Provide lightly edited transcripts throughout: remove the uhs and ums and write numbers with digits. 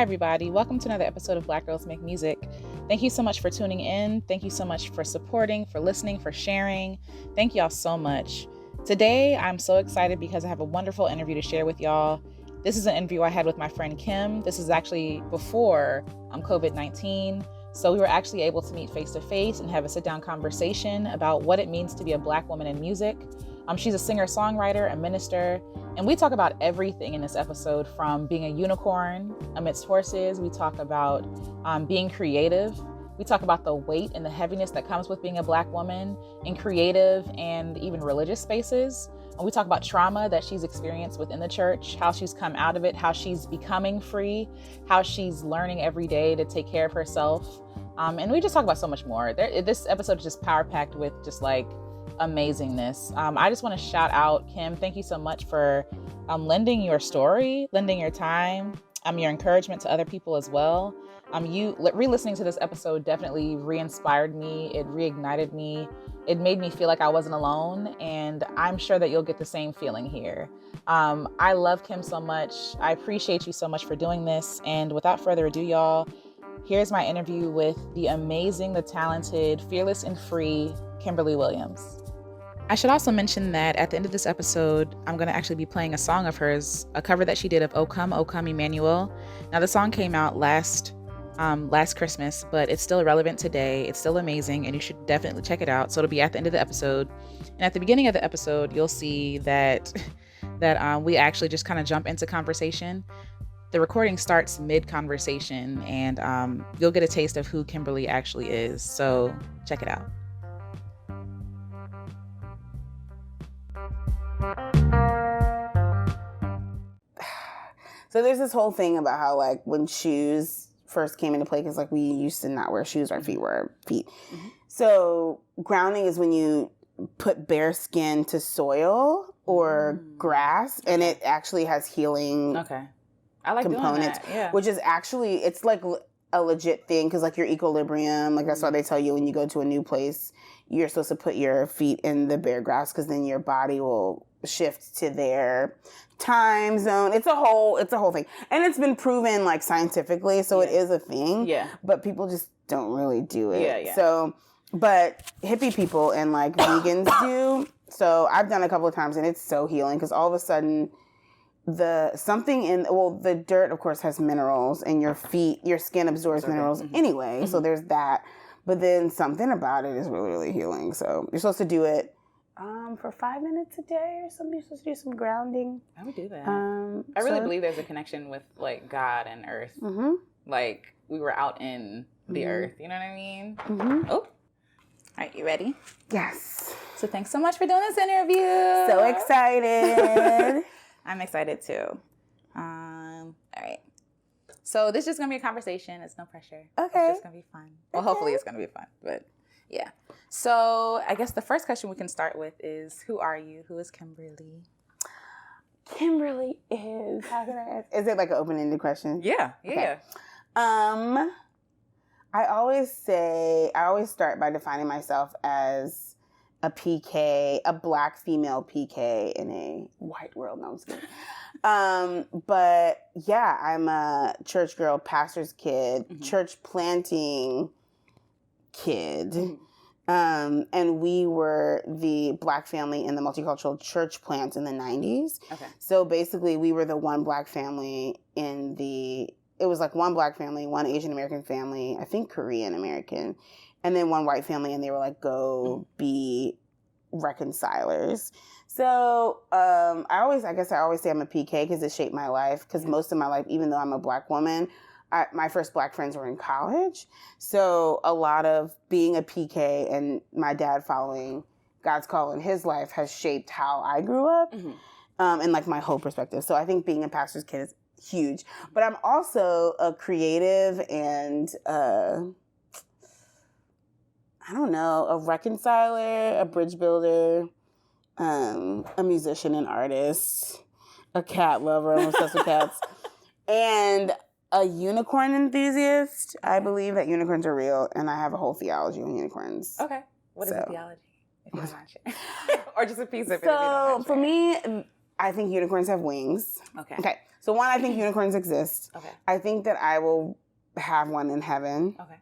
everybody. Welcome to another episode of Black Girls Make Music. Thank you so much for tuning in. Thank you so much for supporting, for listening, for sharing. Thank y'all so much. Today, I'm so excited because I have a wonderful interview to share with y'all. This is an interview I had with my friend Kim. This is actually before COVID-19. So we were actually able to meet face-to-face and have a sit-down conversation about what it means to be a Black woman in music. She's a singer-songwriter, a minister, and we talk about everything in this episode, from being a unicorn amidst horses. We talk about being creative. We talk about the weight and the heaviness that comes with being a Black woman in creative and even religious spaces. And we talk about trauma that she's experienced within the church, how she's come out of it, how she's becoming free, how she's learning every day to take care of herself. And we just talk about so much more. This episode is just power-packed with just like amazingness. I just want to shout out Kim. Thank you so much for lending your story, lending your time, your encouragement to other people as well. You re-listening to this episode definitely re-inspired me. It reignited me. It made me feel like I wasn't alone, and I'm sure that you'll get the same feeling here. I love Kim so much. I appreciate you so much for doing this. And without further ado, y'all, here's my interview with the amazing, the talented, fearless and free Kimberly Williams. I should also mention that at the end of this episode, I'm going to actually be playing a song of hers, a cover that she did of O Come, Emmanuel. Now, the song came out last Christmas, but it's still relevant today. It's still amazing, and you should definitely check it out. So it'll be at the end of the episode. And at the beginning of the episode, you'll see that we actually just kind of jump into conversation. The recording starts mid-conversation, and you'll get a taste of who Kimberly actually is. So check it out. So there's this whole thing about how, like, when shoes first came into play, because, like, we used to not wear shoes, our feet were feet. Mm-hmm. So grounding is when you put bare skin to soil or grass, and it actually has healing I like components, doing that. Yeah. Which is actually, it's like a legit thing, because, like, your equilibrium, like, that's why they tell you when you go to a new place, you're supposed to put your feet in the bare grass, because then your body will shift to their time zone. It's a whole thing, and it's been proven, like, scientifically, so it is a thing. Yeah, but people just don't really do it. Yeah. So, but hippie people and, like, vegans do. So I've done it a couple of times, and it's so healing, because all of a sudden the dirt, of course, has minerals, and your skin absorbs minerals anyway. Mm-hmm. So there's that. But then something about it is really, really healing. So you're supposed to do it for 5 minutes a day or something. You're supposed to do some grounding. I would do that. I really believe there's a connection with, like, God and earth. Mm-hmm. Like, we were out in the earth. You know what I mean? Mm-hmm. Oh. All right, you ready? Yes. So thanks so much for doing this interview. So excited. I'm excited too. All right. So this is just going to be a conversation. It's no pressure. Okay. It's just going to be fun. Well, hopefully it's going to be fun, but yeah. So I guess the first question we can start with is, who are you? Who is Kimberly? Kimberly is, how can I ask? Is it like an open-ended question? Yeah. Okay. I always start by defining myself as a PK, a Black female PK in a white world. No, I'm just kidding. But yeah, I'm a church girl, pastor's kid, church planting kid. And we were the Black family in the multicultural church plant in the 90s. Okay. So basically we were the one Black family it was like one Black family, one Asian American family, I think Korean American, and then one white family, and they were like, go be reconcilers. So I always say I'm a PK because it shaped my life, because most of my life, even though I'm a Black woman, my first Black friends were in college. So a lot of being a PK and my dad following God's call in his life has shaped how I grew up, and like my whole perspective. So I think being a pastor's kid is huge. But I'm also a creative and a reconciler, a bridge builder, a musician and artist, a cat lover, I'm obsessed with cats, and a unicorn enthusiast. I believe that unicorns are real, and I have a whole theology on unicorns. Okay. What is a theology, if you don't mind sharing? Or just a piece of it, if you don't So mind for me, I think unicorns have wings. Okay. Okay. So one, I think unicorns exist. Okay. I think that I will have one in heaven. Okay.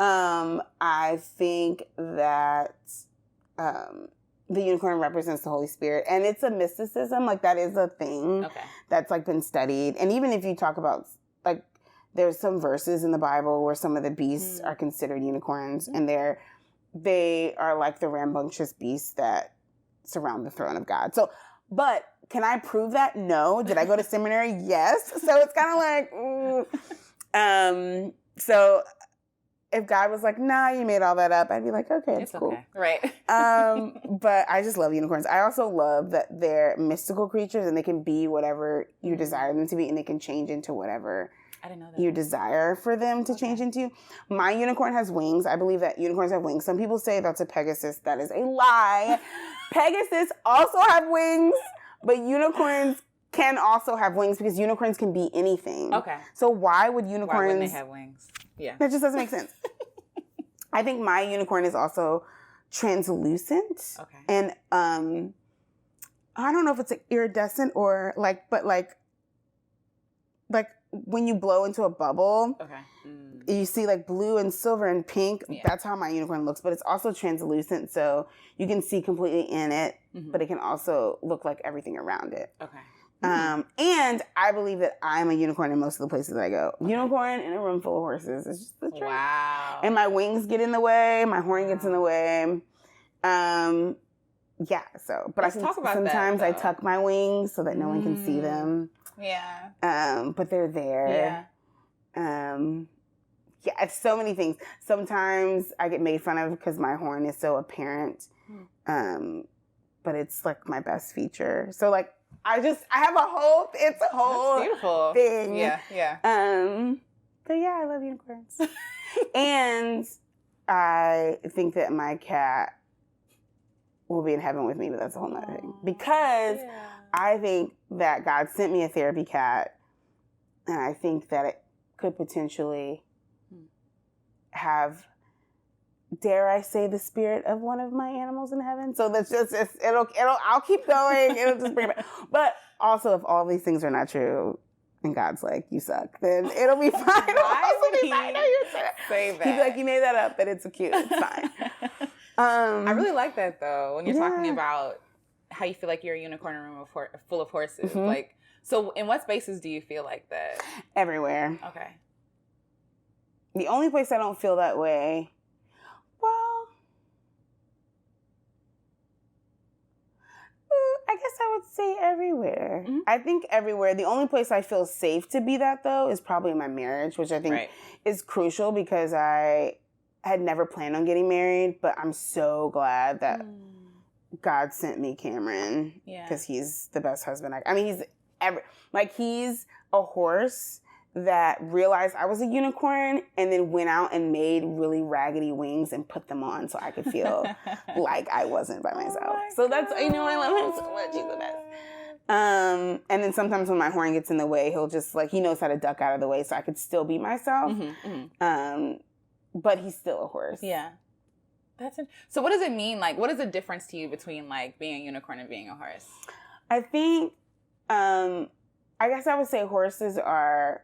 I think that the unicorn represents the Holy Spirit, and it's a mysticism. Like, that is a thing that's like been studied. And even if you talk about, like, there's some verses in the Bible where some of the beasts are considered unicorns, and they are like the rambunctious beasts that surround the throne of God. So, but can I prove that? No. Did I go to seminary? Yes. So it's kind of like, so if God was like, nah, you made all that up, I'd be like, okay, it's cool. Okay. Right. But I just love unicorns. I also love that they're mystical creatures, and they can be whatever you desire them to be, and they can change into whatever I didn't know that. you desire for them to change into. My unicorn has wings. I believe that unicorns have wings. Some people say that's a Pegasus. That is a lie. Pegasus also have wings, but unicorns can also have wings because unicorns can be anything. Okay. So why would unicorns... Why wouldn't they have wings? Yeah. That just doesn't make sense. I think my unicorn is also translucent. Okay. And I don't know if it's like iridescent or like, but like when you blow into a bubble, you see like blue and silver and pink. Yeah. That's how my unicorn looks, but it's also translucent, so you can see completely in it, but it can also look like everything around it. Okay. And I believe that I'm a unicorn in most of the places I go. Okay. Unicorn in a room full of horses. It's just the truth. Wow. And my wings get in the way. My horn gets in the way. Yeah. So, but Let's talk about sometimes that, I tuck my wings so that no one can see them. Yeah. But they're there. Yeah. Yeah. It's so many things. Sometimes I get made fun of because my horn is so apparent. But it's like my best feature. So like, I have it's a whole beautiful thing. Yeah, yeah. But yeah, I love unicorns. And I think that my cat will be in heaven with me, but that's a whole nother thing. Because I think that God sent me a therapy cat, and I think that it could potentially have, dare I say, the spirit of one of my animals in heaven. So that's just, I'll keep going. It'll just bring it back. But also, if all these things are not true, and God's like, you suck, then it'll be fine. Why would he say that? He'd be like, you made that up, but it's cute. It's fine. I really like that, though, when you're talking about how you feel like you're a unicorn in a room full of horses. Like, so in what spaces do you feel like that? Everywhere. Okay. The only place I don't feel that way, well, I guess I would say everywhere. I think everywhere. The only place I feel safe to be that, though, is probably in my marriage, which I think is crucial because I had never planned on getting married, but I'm so glad that God sent me Cameron because he's the best husband. I mean, he's a horse that realized I was a unicorn and then went out and made really raggedy wings and put them on so I could feel like I wasn't by myself. So that's, I love him so much. He's the best. And then sometimes when my horn gets in the way, he'll just he knows how to duck out of the way so I could still be myself. But he's still a horse. Yeah. So what does it mean? Like, what is the difference to you between like being a unicorn and being a horse? I think, I guess I would say horses are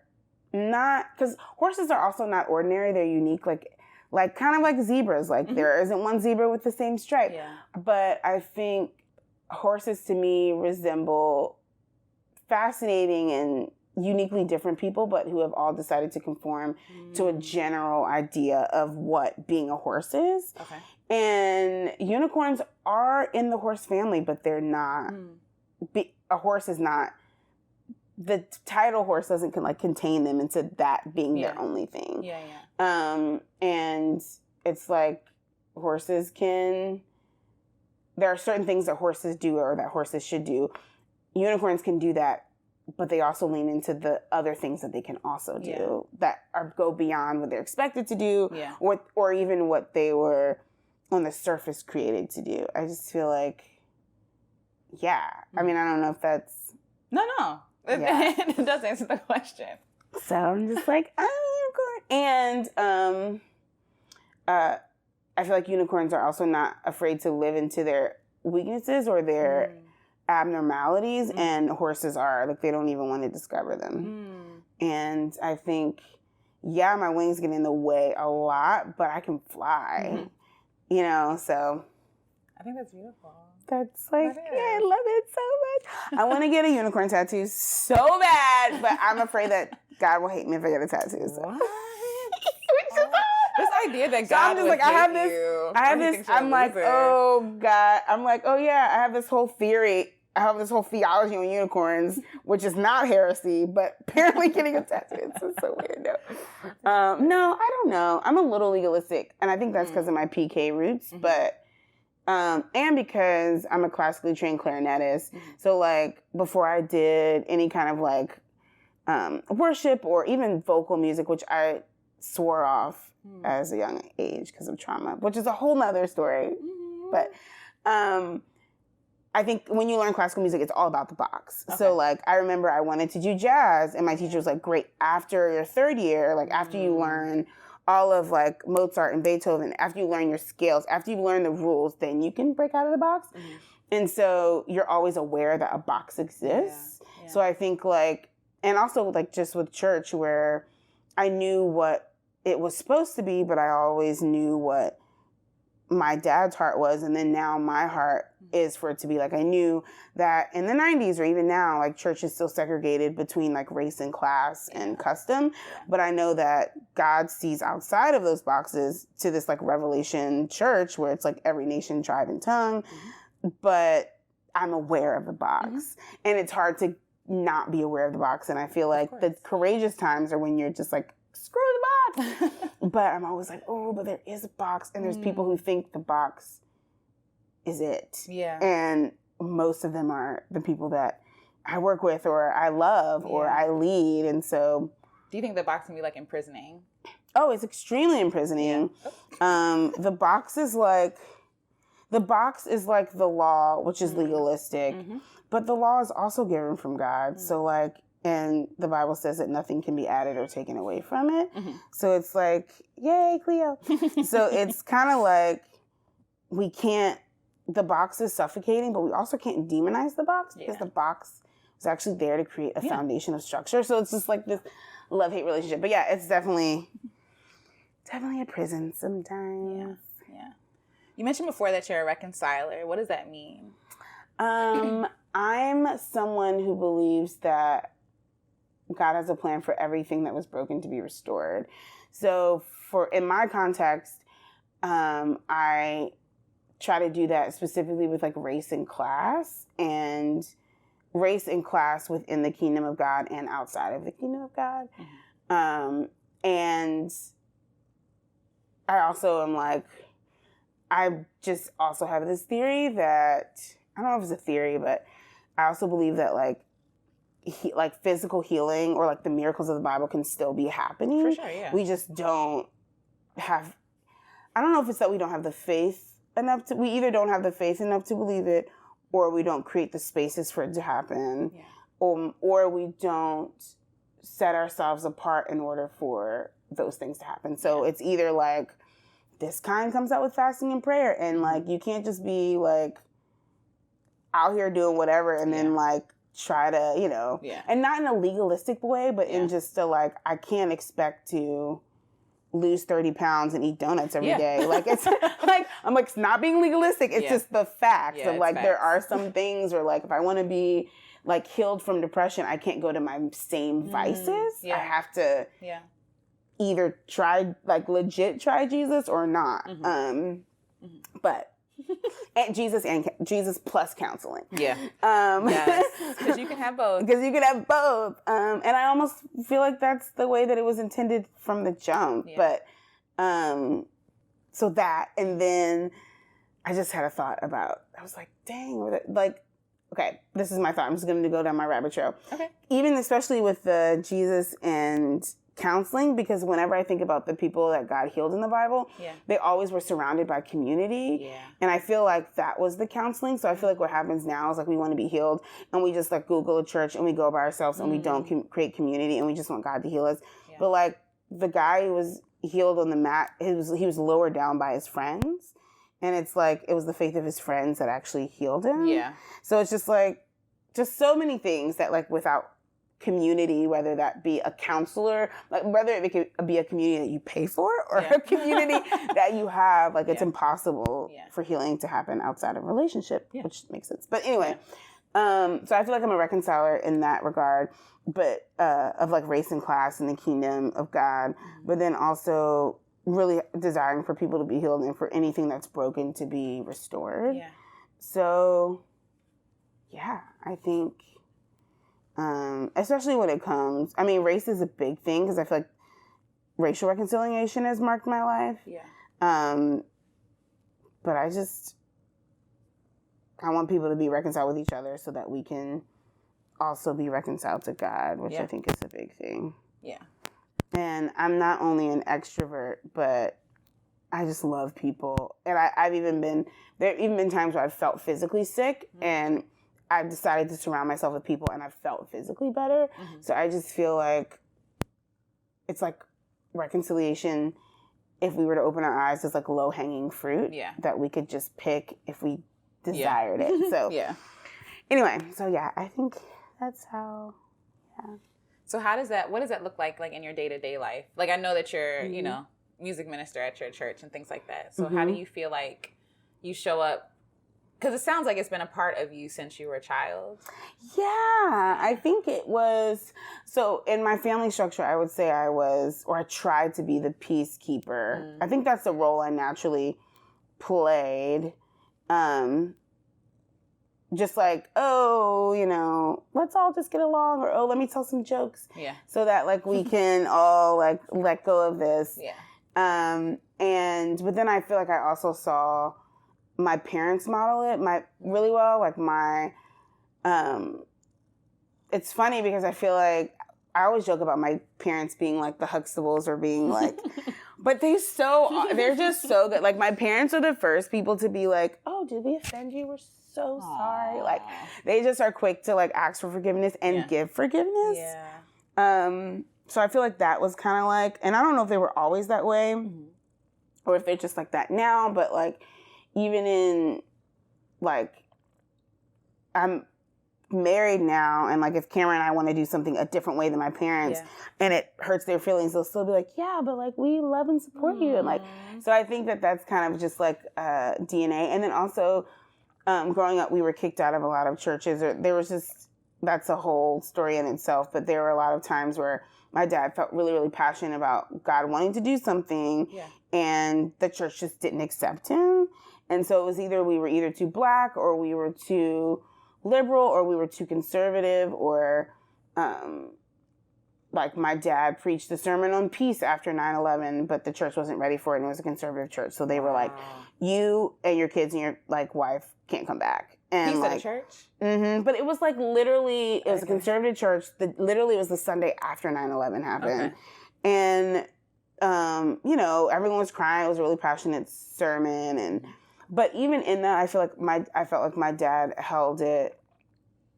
not, because horses are also not ordinary. They're unique, like kind of like zebras. Like there isn't one zebra with the same stripe. Yeah. But I think horses to me resemble fascinating and uniquely different people, but who have all decided to conform to a general idea of what being a horse is. Okay. And unicorns are in the horse family, but they're not. A horse is not. The title horse doesn't contain them into that being their only thing. Yeah, yeah. And it's like horses can. There are certain things that horses do or that horses should do. Unicorns can do that, but they also lean into the other things that they can also do that go beyond what they're expected to do, or even what they were on the surface created to do. I just feel like, I mean, I don't know if that's... No. It does answer the question. So I'm just like, I'm a unicorn. And I feel like unicorns are also not afraid to live into their weaknesses or their abnormalities, and horses are. Like, they don't even want to discover them. And I think, yeah, my wings get in the way a lot, but I can fly, you know, so. I think that's beautiful. That's like, yeah, I love it so much. I want to get a unicorn tattoo so bad, but I'm afraid that God will hate me if I get a tattoo. So. What? This idea that So God I'm just would like, hate I have this, I'm like, oh God. I'm like, oh yeah, I have this whole theory. I have this whole theology on unicorns, which is not heresy, but apparently getting a tattoo is so weird. No, I don't know. I'm a little legalistic, and I think that's because of my PK roots, but and because I'm a classically trained clarinetist. So like before I did any kind of like worship or even vocal music, which I swore off as a young age because of trauma, which is a whole nother story. But I think when you learn classical music, it's all about the box. Okay. So like I remember I wanted to do jazz, and my teacher was like, great, after your third year, like after you learn all of like Mozart and Beethoven, after you learn your scales, after you learn the rules, then you can break out of the box. And so you're always aware that a box exists. So I think like, and also like just with church, where I knew what it was supposed to be, but I always knew what my dad's heart was. And then now my heart is for it to be like, I knew that in the 90s or even now, like church is still segregated between like race and class and custom. But I know that God sees outside of those boxes to this like revelation church where it's like every nation, tribe, and tongue. But I'm aware of the box. And it's hard to not be aware of the box. And I feel like the courageous times are when you're just like, screw the box. But I'm always like, oh, but there is a box. And there's people who think the box is it. And most of them are the people that I work with or I love or I lead. And so. Do you think the box can be like imprisoning? Oh, it's extremely imprisoning. The box is like the law, which is legalistic. But the law is also given from God. So like, and the Bible says that nothing can be added or taken away from it. So it's like, yay, Cleo. So it's kind of like the box is suffocating, but we also can't demonize the box because the box was actually there to create a foundation of structure. So it's just like this love-hate relationship. But yeah, it's definitely a prison sometimes. You mentioned before that you're a reconciler. What does that mean? I'm someone who believes that God has a plan for everything that was broken to be restored. So in my context, I try to do that specifically with like race and class within the kingdom of God and outside of the kingdom of God. And I also am like, I just also have this theory that, I don't know if it's a theory, but I also believe that like physical healing or like the miracles of the Bible can still be happening. For sure, yeah. We just don't have, I don't know if it's that we don't have the faith enough we either don't have the faith enough to believe it, or we don't create the spaces for it to happen, or we don't set ourselves apart in order for those things to happen. So it's either like, this kind comes out with fasting and prayer, and like you can't just be like out here doing whatever and then like try to, you know, and not in a legalistic way, but in just a like, I can't expect to lose 30 pounds and eat donuts every day. Like it's like, I'm like, it's not being legalistic. It's just the facts of like, there are some things where like, if I want to be like healed from depression, I can't go to my same vices. I have to either legit try Jesus or not. But and Jesus plus counseling. Yes, because you can have both. And I almost feel like that's the way that it was intended from the jump. But so that, and then I just had a thought about, I was like, dang, like, okay, this is my thought. I'm just going to go down my rabbit trail. Okay. Even especially with the Jesus and counseling, because whenever I think about the people that God healed in the Bible, they always were surrounded by community. And I feel like that was the counseling. So I feel like what happens now is like we want to be healed and we just like Google a church and we go by ourselves and we don't create community and we just want God to heal us. But like the guy who was healed on the mat, he was lowered down by his friends. And it's like, it was the faith of his friends that actually healed him. Yeah. So it's just like, just so many things that like without community, whether that be a counselor, like whether it could be a community that you pay for or a community that you have, like it's impossible for healing to happen outside of relationship, which makes sense. But anyway, so I feel like I'm a reconciler in that regard, but of like race and class and the kingdom of God, but then also really desiring for people to be healed and for anything that's broken to be restored. Yeah. So, yeah, I think, especially when it comes, I mean, race is a big thing because I feel like racial reconciliation has marked my life. Yeah. But I want people to be reconciled with each other so that we can also be reconciled to God, which I think is a big thing. Yeah. And I'm not only an extrovert, but I just love people. And there have even been times where I've felt physically sick and I've decided to surround myself with people and I've felt physically better. Mm-hmm. So I just feel like it's like reconciliation, if we were to open our eyes, is like low-hanging fruit that we could just pick if we desired it. So anyway, so I think that's how, So what does that look like in your day-to-day life? Like, I know that you're, you know, music minister at your church and things like that. So how do you feel like you show up? Because it sounds like it's been a part of you since you were a child. Yeah, I think it was. So in my family structure, I would say I tried to be the peacekeeper. I think that's the role I naturally played. Just like, oh, you know, let's all just get along, or, oh, let me tell some jokes. Yeah. So that, like, we can all, like, let go of this. Yeah. But then I feel like I also saw my parents model it really well. Like, it's funny because I feel like I always joke about my parents being, like, the Huxtables or being, like, but they're just so good. Like, my parents are the first people to be like, oh, did we offend you? We're so sorry. Like, they just are quick to like ask for forgiveness and give forgiveness. Yeah. So I feel like that was kind of like, and I don't know if they were always that way or if they're just like that now, but like even in like, I'm married now, and like if Cameron and I want to do something a different way than my parents and it hurts their feelings, they'll still be like, yeah, but like we love and support you. And like, so I think that's kind of just like DNA. And then also, growing up, we were kicked out of a lot of churches. That's a whole story in itself. But there were a lot of times where my dad felt really, really passionate about God wanting to do something, and the church just didn't accept him. And so it was we were either too black, or we were too liberal, or we were too conservative, or like my dad preached a sermon on peace after 9/11, but the church wasn't ready for it, and it was a conservative church. So they were like, you and your kids and your like wife can't come back. And peace like, at a church? Mm-hmm. But it was like literally, it was a conservative church. Literally it was the Sunday after 9/11 happened. Okay. And, you know, everyone was crying. It was a really passionate sermon. But even in that, I felt like my dad held it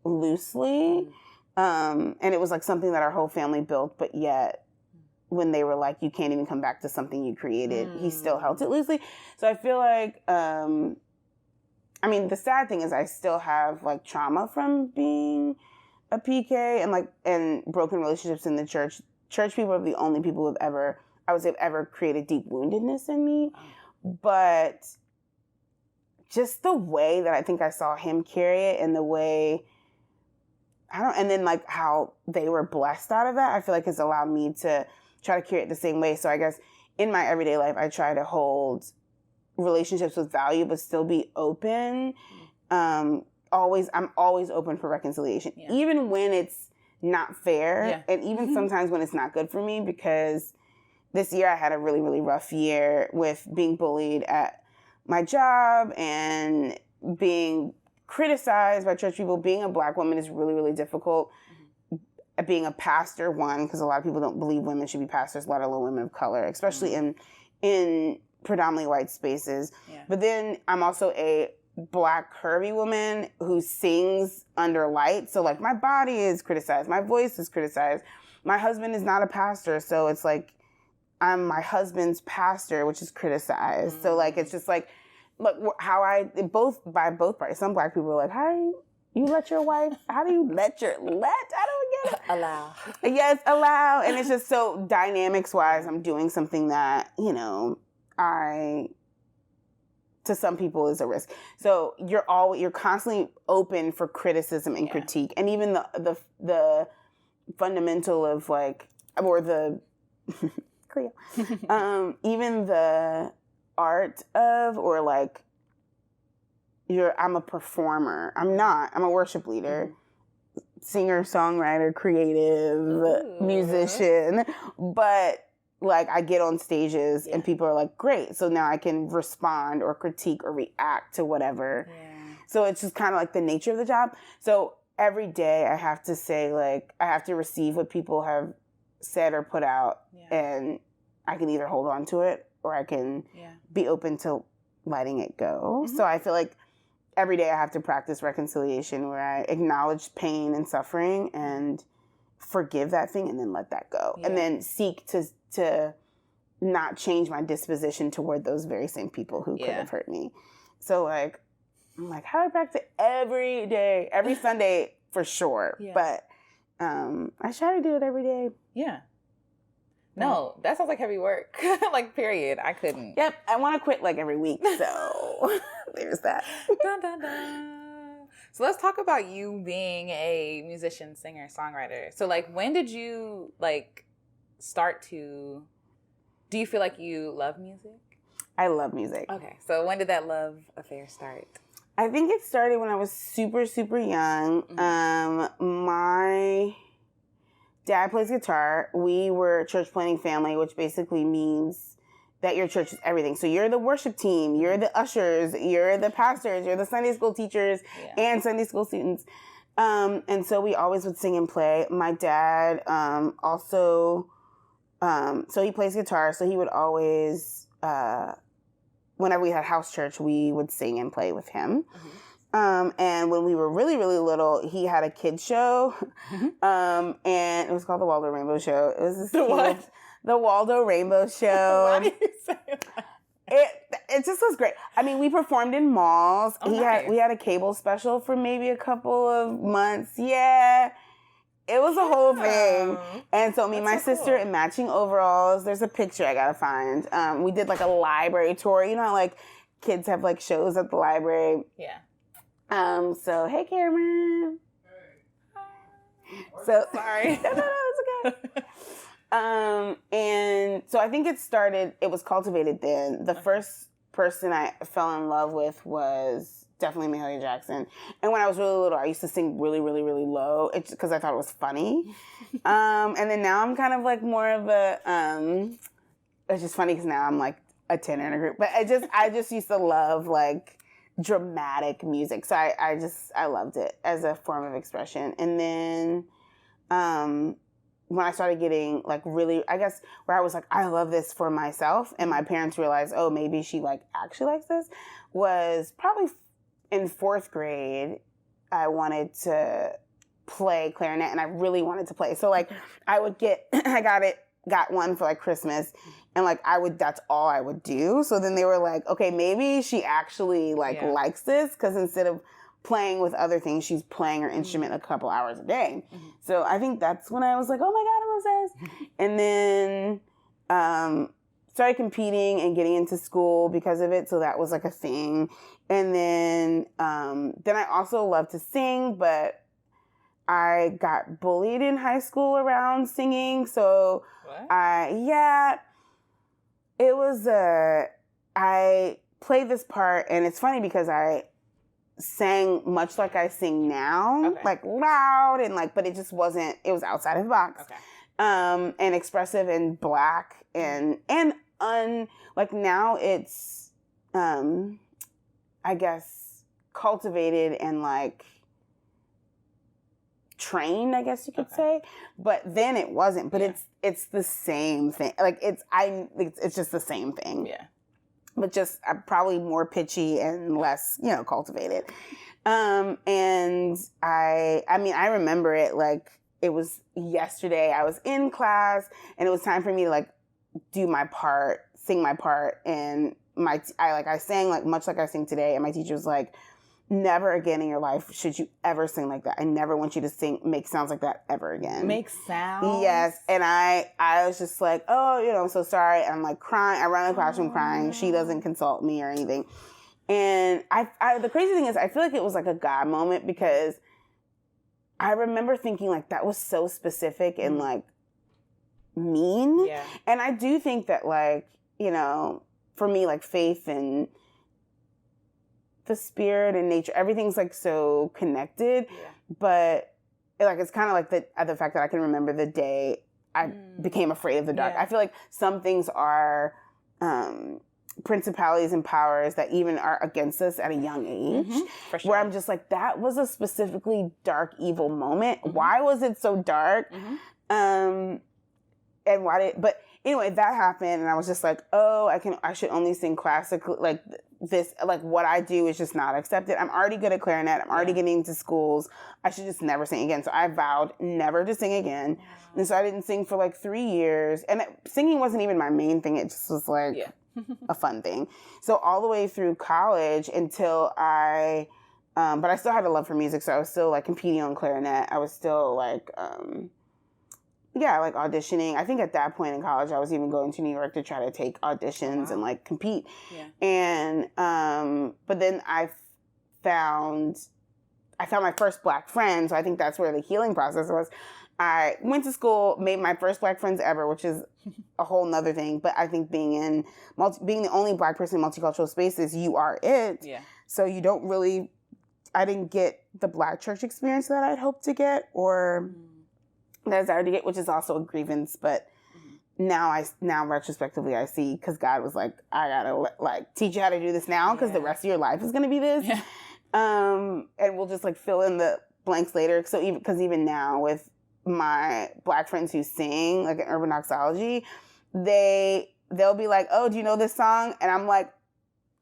loosely. And it was like something that our whole family built, but yet when they were like, you can't even come back to something you created, he still held it loosely. So I feel like, I mean, the sad thing is I still have like trauma from being a PK and broken relationships in the church. Church people are the only people who have ever created deep woundedness in me. But just the way that I think I saw him carry it, and the way, and then like how they were blessed out of that, I feel like has allowed me to try to carry it the same way. So I guess in my everyday life, I try to hold relationships with value, but still be open. I'm always open for reconciliation, even when it's not fair, and even sometimes when it's not good for me, because this year I had a really, really rough year with being bullied at my job and being criticized by church people. Being a Black woman is really, really difficult. Being a pastor, because a lot of people don't believe women should be pastors, let alone women of color, especially in predominantly white spaces. But then I'm also a Black curvy woman who sings under light. So like my body is criticized. My voice is criticized. My husband is not a pastor. So it's like I'm my husband's pastor, which is criticized. So like, it's just like look, both parties. Some Black people are like, how do you let your wife, how do you let I don't get it. Allow. Yes, allow. And it's just so dynamics wise, I'm doing something that, to some people is a risk. So you're constantly open for criticism and critique. And even the fundamental of like, or the, Cleo, even the art of, or like, I'm a performer. I'm a worship leader, singer, songwriter, creative, musician. But like I get on stages and people are like, great. So now I can respond or critique or react to whatever. Yeah. So it's just kind of like the nature of the job. So every day I have to say, like, I have to receive what people have said or put out, and I can either hold on to it or I can be open to letting it go. So I feel like every day I have to practice reconciliation, where I acknowledge pain and suffering and forgive that thing and then let that go. And then seek to not change my disposition toward those very same people who could have hurt me. So like, I'm like, how do I practice it every day? Every Sunday for sure. Yeah. But I try to do it every day. Yeah. No, that sounds like heavy work. Like, period. I couldn't. Yep. I want to quit like every week. So there's that. Dun, dun, dun. So let's talk about you being a musician, singer, songwriter. So like, when did you like start to, do you feel like you love music? I love music. Okay. So when did that love affair start? I think it started when I was super, super young. My dad plays guitar. We were a church planting family, which basically means that your church is everything. So you're the worship team, you're the ushers, you're the pastors, you're the Sunday school teachers and Sunday school students. And so we always would sing and play. My dad also, so he plays guitar, so he would always, whenever we had house church, we would sing and play with him. And when we were really, really little, he had a kids show, and it was called the Waldo Rainbow Show. It was this the Waldo Rainbow Show. Why do you say that? It just was great. I mean, we performed in malls. Oh, nice. We had a cable special for maybe a couple of months. Yeah. It was a whole thing. And so me and my sister in matching overalls, there's a picture I gotta find. We did like a library tour. You know how like kids have like shows at the library? Yeah. So hey Cameron. So sorry. No, it's okay. And so I think it was cultivated then. The first person I fell in love with was definitely Mahalia Jackson. And when I was really little, I used to sing really, really, really low. It's because I thought it was funny. And then now I'm kind of like more of a, it's just funny because now I'm like a tenor in a group. But I just used to love like dramatic music. So I loved it as a form of expression. And then, when I started getting like really, I guess where I was like, I love this for myself. And my parents realized, oh, maybe she like actually likes this, was probably in 4th grade. I wanted to play clarinet and I really wanted to play. So like I would got one for like Christmas and like that's all I would do. So then they were like, okay, maybe she actually likes this. 'Cause instead of playing with other things, she's playing her instrument a couple hours a day. So I think that's when I was like, oh my God, I'm obsessed. And then started competing and getting into school because of it. So that was like a thing. And then I also love to sing, but I got bullied in high school around singing. So it was I played this part, and it's funny because I sang much like I sing now, like loud and like, but it just wasn't, it was outside of the box. And expressive and Black and like now it's, I guess cultivated and like trained, I guess you could say, but then it wasn't, but it's the same thing. Like it's just the same thing. Yeah. But just probably more pitchy and less, cultivated. And I remember it like it was yesterday. I was in class and it was time for me to like do my part, sing my part. And I sang like much like I sing today, and my teacher was like, never again in your life should you ever sing like that. I never want you to make sounds like that ever again. Make sounds? Yes. And I was just like, oh, I'm so sorry. And I'm like crying. I run in the classroom crying. She doesn't consult me or anything. And the crazy thing is, I feel like it was like a God moment, because I remember thinking like that was so specific and like mean. Yeah. And I do think that like, for me, like faith and the spirit and nature, everything's like so connected. Yeah. But like, it's kind of like the fact that I can remember the day I became afraid of the dark. Yeah. I feel like some things are principalities and powers that even are against us at a young age. For sure. Where I'm just like, that was a specifically dark, evil moment. Why was it so dark? And but anyway, that happened, and I was just like, oh, I should only sing classical, like this, like what I do is just not accepted. I'm already good at clarinet. I'm already getting into schools. I should just never sing again. So I vowed never to sing again. And so I didn't sing for like 3 years. And singing wasn't even my main thing. It just was like a fun thing. So all the way through college until but I still had a love for music. So I was still like competing on clarinet. I was still like, like auditioning. I think at that point in college, I was even going to New York to try to take auditions and like compete. Yeah. And, but then I found my first Black friend. So I think that's where the healing process was. I went to school, made my first Black friends ever, which is a whole nother thing. But I think being the only Black person in multicultural spaces, you are it. Yeah. So you don't really, I didn't get the Black church experience that I'd hoped to get, or that I desired to get, which is also a grievance. But now retrospectively I see, because God was like, I gotta like teach you how to do this now, because the rest of your life is gonna be this. Yeah. And we'll just like fill in the blanks later. So even now with my Black friends who sing like an urban doxology, they'll be like, oh, do you know this song? And I'm like,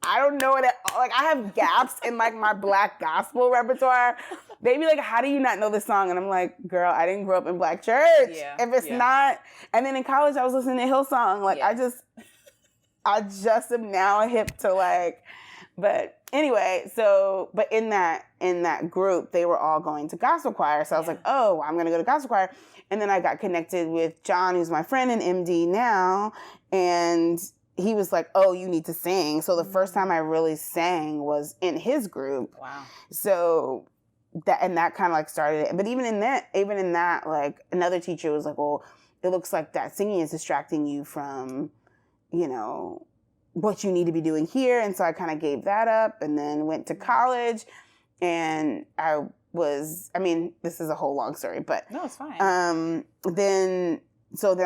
I don't know it. Like, I have gaps in like my Black gospel repertoire. They be like, how do you not know this song? And I'm like, girl, I didn't grow up in Black church. Yeah. If it's not. And then in college, I was listening to Hillsong. Like, I just am now hip to like, but anyway, but in that group, they were all going to gospel choir. So I was like, oh, I'm going to go to gospel choir. And then I got connected with John, who's my friend in MD now. And he was like, oh, you need to sing. So the first time I really sang was in his group. Wow. So that kind of like started it. But even in that, like another teacher was like, well, it looks like that singing is distracting you from, what you need to be doing here. And so I kind of gave that up, and then went to college, and this is a whole long story, but no, it's fine. Then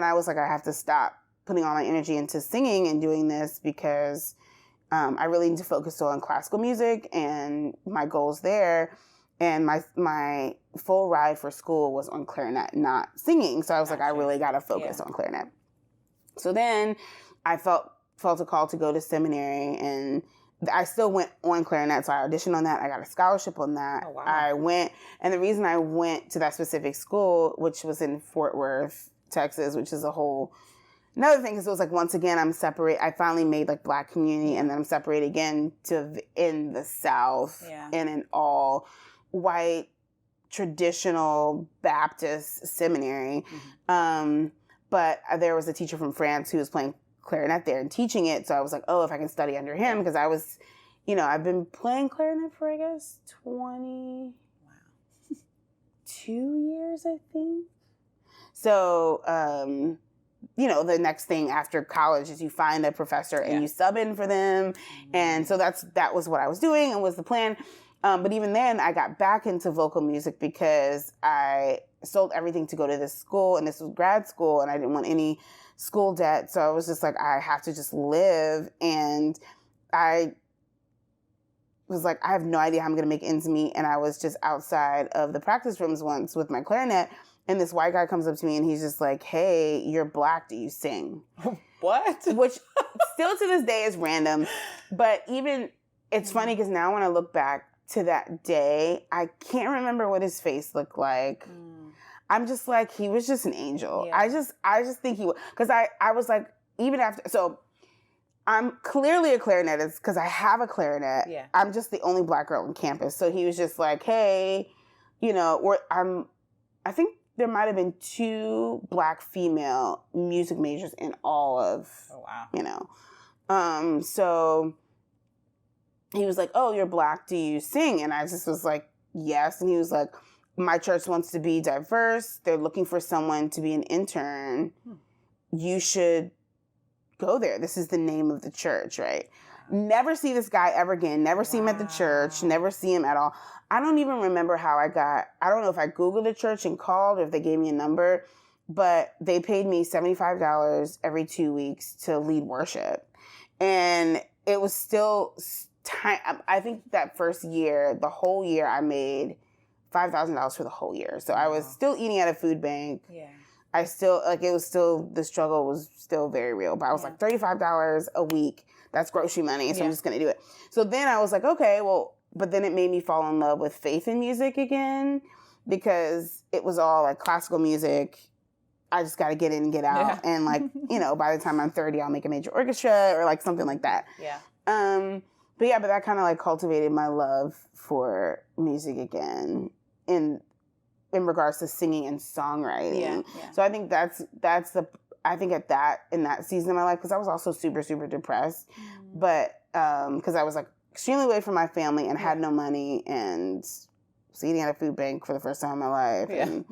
I was like, I have to stop putting all my energy into singing and doing this, because I really need to focus on classical music and my goals there. And my full ride for school was on clarinet, not singing. So I was like, I really got to focus on clarinet. So then I felt a call to go to seminary, and I still went on clarinet. So I auditioned on that. I got a scholarship on that. Oh, wow. I went, and the reason I went to that specific school, which was in Fort Worth, Texas, which is another thing, is it was like, once again, I'm separate. I finally made like Black community, and then I'm separated again in the South, in an all white traditional Baptist seminary. But there was a teacher from France who was playing clarinet there and teaching it. So I was like, oh, if I can study under him, because I was, I've been playing clarinet for, I guess, 22 years, I think. So, the next thing after college is you find a professor and you sub in for them. And so that was what I was doing and was the plan. But even then, I got back into vocal music because I sold everything to go to this school, and this was grad school, and I didn't want any school debt. So I was just like, I have to just live. And I was like, I have no idea how I'm going to make ends meet. And I was just outside of the practice rooms once with my clarinet, and this white guy comes up to me, and he's just like, hey, you're Black. Do you sing? What? Which still to this day is random. But even, it's funny because now when I look back to that day, I can't remember what his face looked like. I'm just like, he was just an angel. Yeah. I just think he was, because I was like, even after, so I'm clearly a clarinetist because I have a clarinet. Yeah. I'm just the only Black girl on campus. So he was just like, hey, you know, I think there might have been 2 Black female music majors in all of, you know. So he was like, oh, you're Black. Do you sing? And I just was like, yes. And he was like, my church wants to be diverse. They're looking for someone to be an intern. You should go there. This is the name of the church, right? Never see this guy ever again. Never see him at the church. Never see him at all. I don't even remember how I don't know if I Googled the church and called or if they gave me a number, but they paid me $75 every 2 weeks to lead worship. And it was still time. I think that first year, the whole year, I made $5,000 for the whole year. So I was still eating at a food bank. Yeah. I still, the struggle was still very real. But I was like, $35 a week. That's grocery money. So I'm just going to do it. So then I was like, okay, well, but then it made me fall in love with faith in music again because it was all like classical music. I just got to get in and get out. Yeah. And like, you know, by the time I'm 30, I'll make a major orchestra or like something like that. Yeah. But that kind of like cultivated my love for music again in regards to singing and songwriting. Yeah. So I think in that season of my life, because I was also super, super depressed, but because I was like extremely away from my family and had no money and was eating at a food bank for the first time in my life. Yeah. And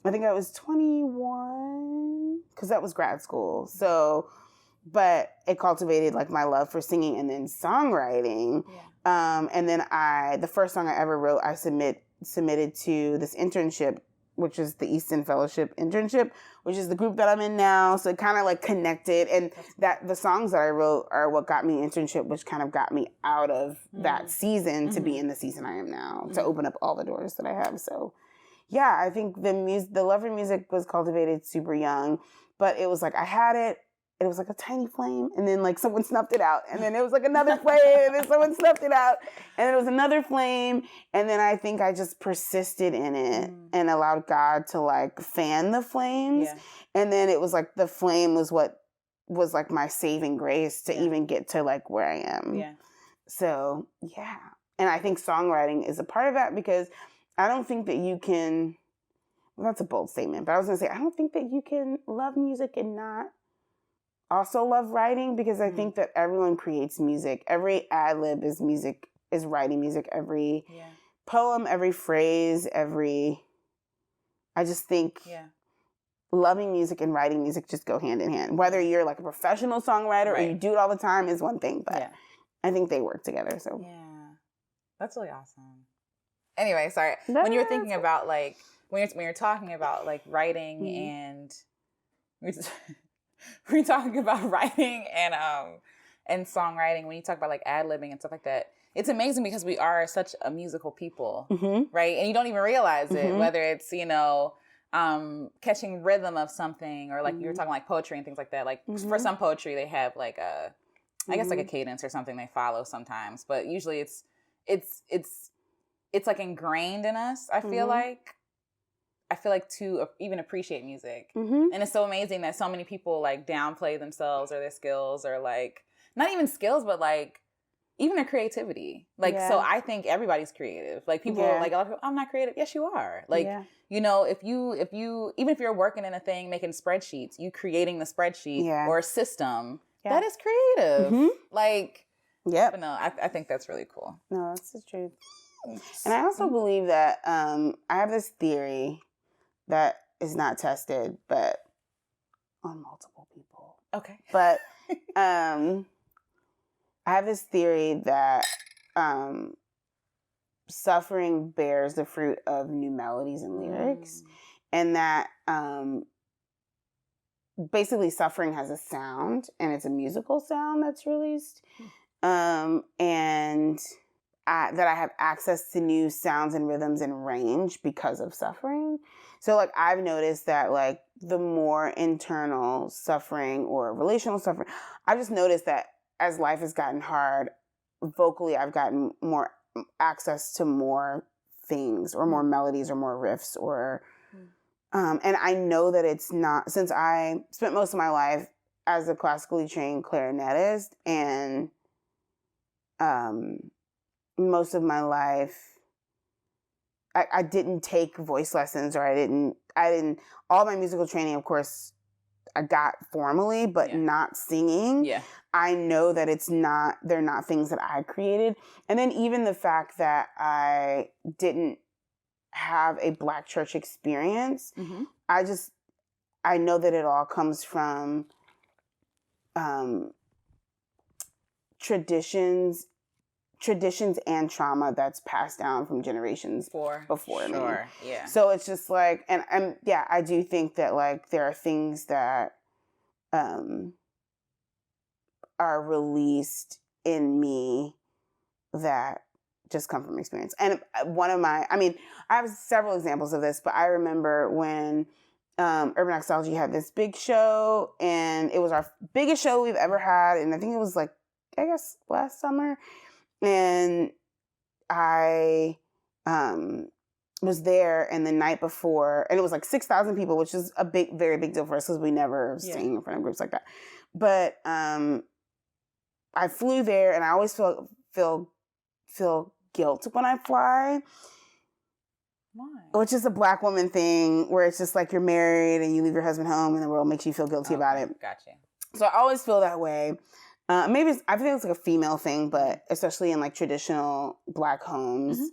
I think I was 21 because that was grad school. So, but it cultivated like my love for singing and then songwriting. Yeah. And then the first song I ever wrote, I submitted to this internship, which is the Easton Fellowship internship, which is the group that I'm in now. So it kind of like connected, and that the songs that I wrote are what got me internship, which kind of got me out of that season to be in the season I am now, to open up all the doors that I have. So yeah, I think the love for music was cultivated super young, but it was like I had it. It was like a tiny flame, and then like someone snuffed it out, and then it was like another flame, and then someone snuffed it out, and then it was another flame, and then I think I just persisted in it and allowed God to like fan the flames, and then it was like the flame was what was like my saving grace to even get to like where I am. Yeah. So yeah, and I think songwriting is a part of that because I don't think that you can. Well, that's a bold statement, but I was gonna say I don't think that you can love music and not also love writing, because I think that everyone creates music. Every ad lib is music, is writing music. Every poem, every phrase, I just think loving music and writing music just go hand in hand. Whether you're like a professional songwriter or you do it all the time is one thing, but I think they work together. So yeah, that's really awesome. Anyway, sorry. When you were thinking about like, when you're talking about like writing and we're talking about writing and songwriting, when you talk about like ad-libbing and stuff like that, it's amazing because we are such a musical people, right? And you don't even realize it, whether it's, you know, catching rhythm of something or like you were talking like poetry and things like that. Like for some poetry, they have like I guess like a cadence or something they follow sometimes, but usually it's like ingrained in us, I feel like. I feel like to even appreciate music. And it's so amazing that so many people like downplay themselves or their skills or like, not even skills, but like even their creativity. Like, so I think everybody's creative. Like people are like, oh, I'm not creative. Yes, you are. Like, you know, if you, even if you're working in a thing, making spreadsheets, you creating the spreadsheet or a system, that is creative. Like, but no, I think that's really cool. No, that's the truth. And I also believe that I have this theory that is not tested, but on multiple people. Okay. But I have this theory that suffering bears the fruit of new melodies and lyrics, and that basically suffering has a sound, and it's a musical sound that's released, and that I have access to new sounds and rhythms and range because of suffering. So like I've noticed that like the more internal suffering or relational suffering, I've just noticed that as life has gotten hard, vocally I've gotten more access to more things or more melodies or more riffs or and I know that it's not, since I spent most of my life as a classically trained clarinetist, and most of my life, I didn't take voice lessons, or I didn't, all my musical training, of course, I got formally, but not singing. Yeah. I know that they're not things that I created. And then even the fact that I didn't have a Black church experience, I know that it all comes from traditions and trauma that's passed down from generations before me. Yeah. So it's just like, and yeah, I do think that like there are things that are released in me that just come from experience. And I have several examples of this, but I remember when Urban Axiology had this big show, and it was our biggest show we've ever had. And I think it was like, I guess last summer. And I was there, and the night before, and it was like 6,000 people, which is a very big deal for us because we never sing in front of groups like that. But I flew there, and I always feel guilt when I fly. Why? Which is a Black woman thing, where it's just like you're married and you leave your husband home, and the world makes you feel guilty about it. Gotcha. So I always feel that way. Maybe I think it's like a female thing, but especially in like traditional Black homes,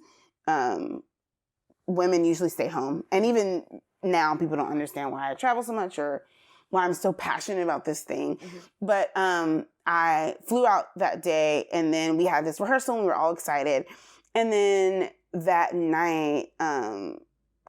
women usually stay home. And even now, people don't understand why I travel so much or why I'm so passionate about this thing. But I flew out that day, and then we had this rehearsal, and we were all excited. And then that night,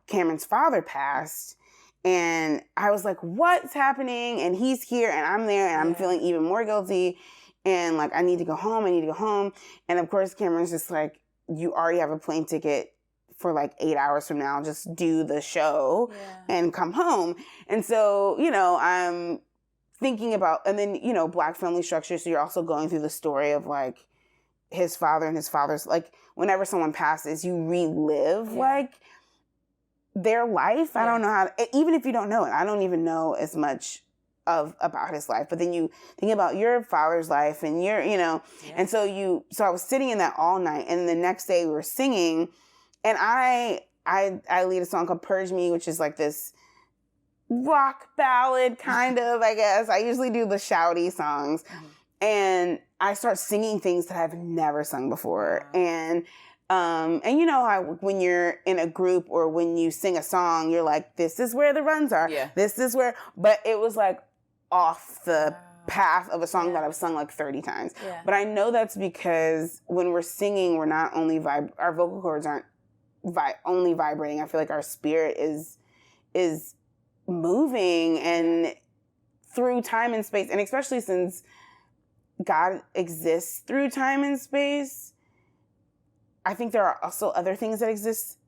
Cameron's father passed. And I was like, what's happening? And he's here, and I'm there, and I'm feeling even more guilty. And like, I need to go home. And of course, Cameron's just like, you already have a plane ticket for like 8 hours from now. Just do the show and come home. And so, I'm thinking about, and then, Black family structure. So you're also going through the story of like his father and his father's, like whenever someone passes, you relive like their life. I don't know how, even if you don't know it, I don't even know as much about his life, but then you think about your father's life and and so I was sitting in that all night, and the next day we were singing, and I lead a song called Purge Me, which is like this rock ballad kind of, I guess. I usually do the shouty songs, and I start singing things that I've never sung before. And you know how when you're in a group or when you sing a song, you're like, this is where the runs are. This is where, but it was like off the path of a song that I've sung like 30 times. But I know that's because when we're singing, we're not only our vocal cords aren't only vibrating. I feel like our spirit is moving and through time and space. And especially since God exists through time and space, I think there are also other things that exist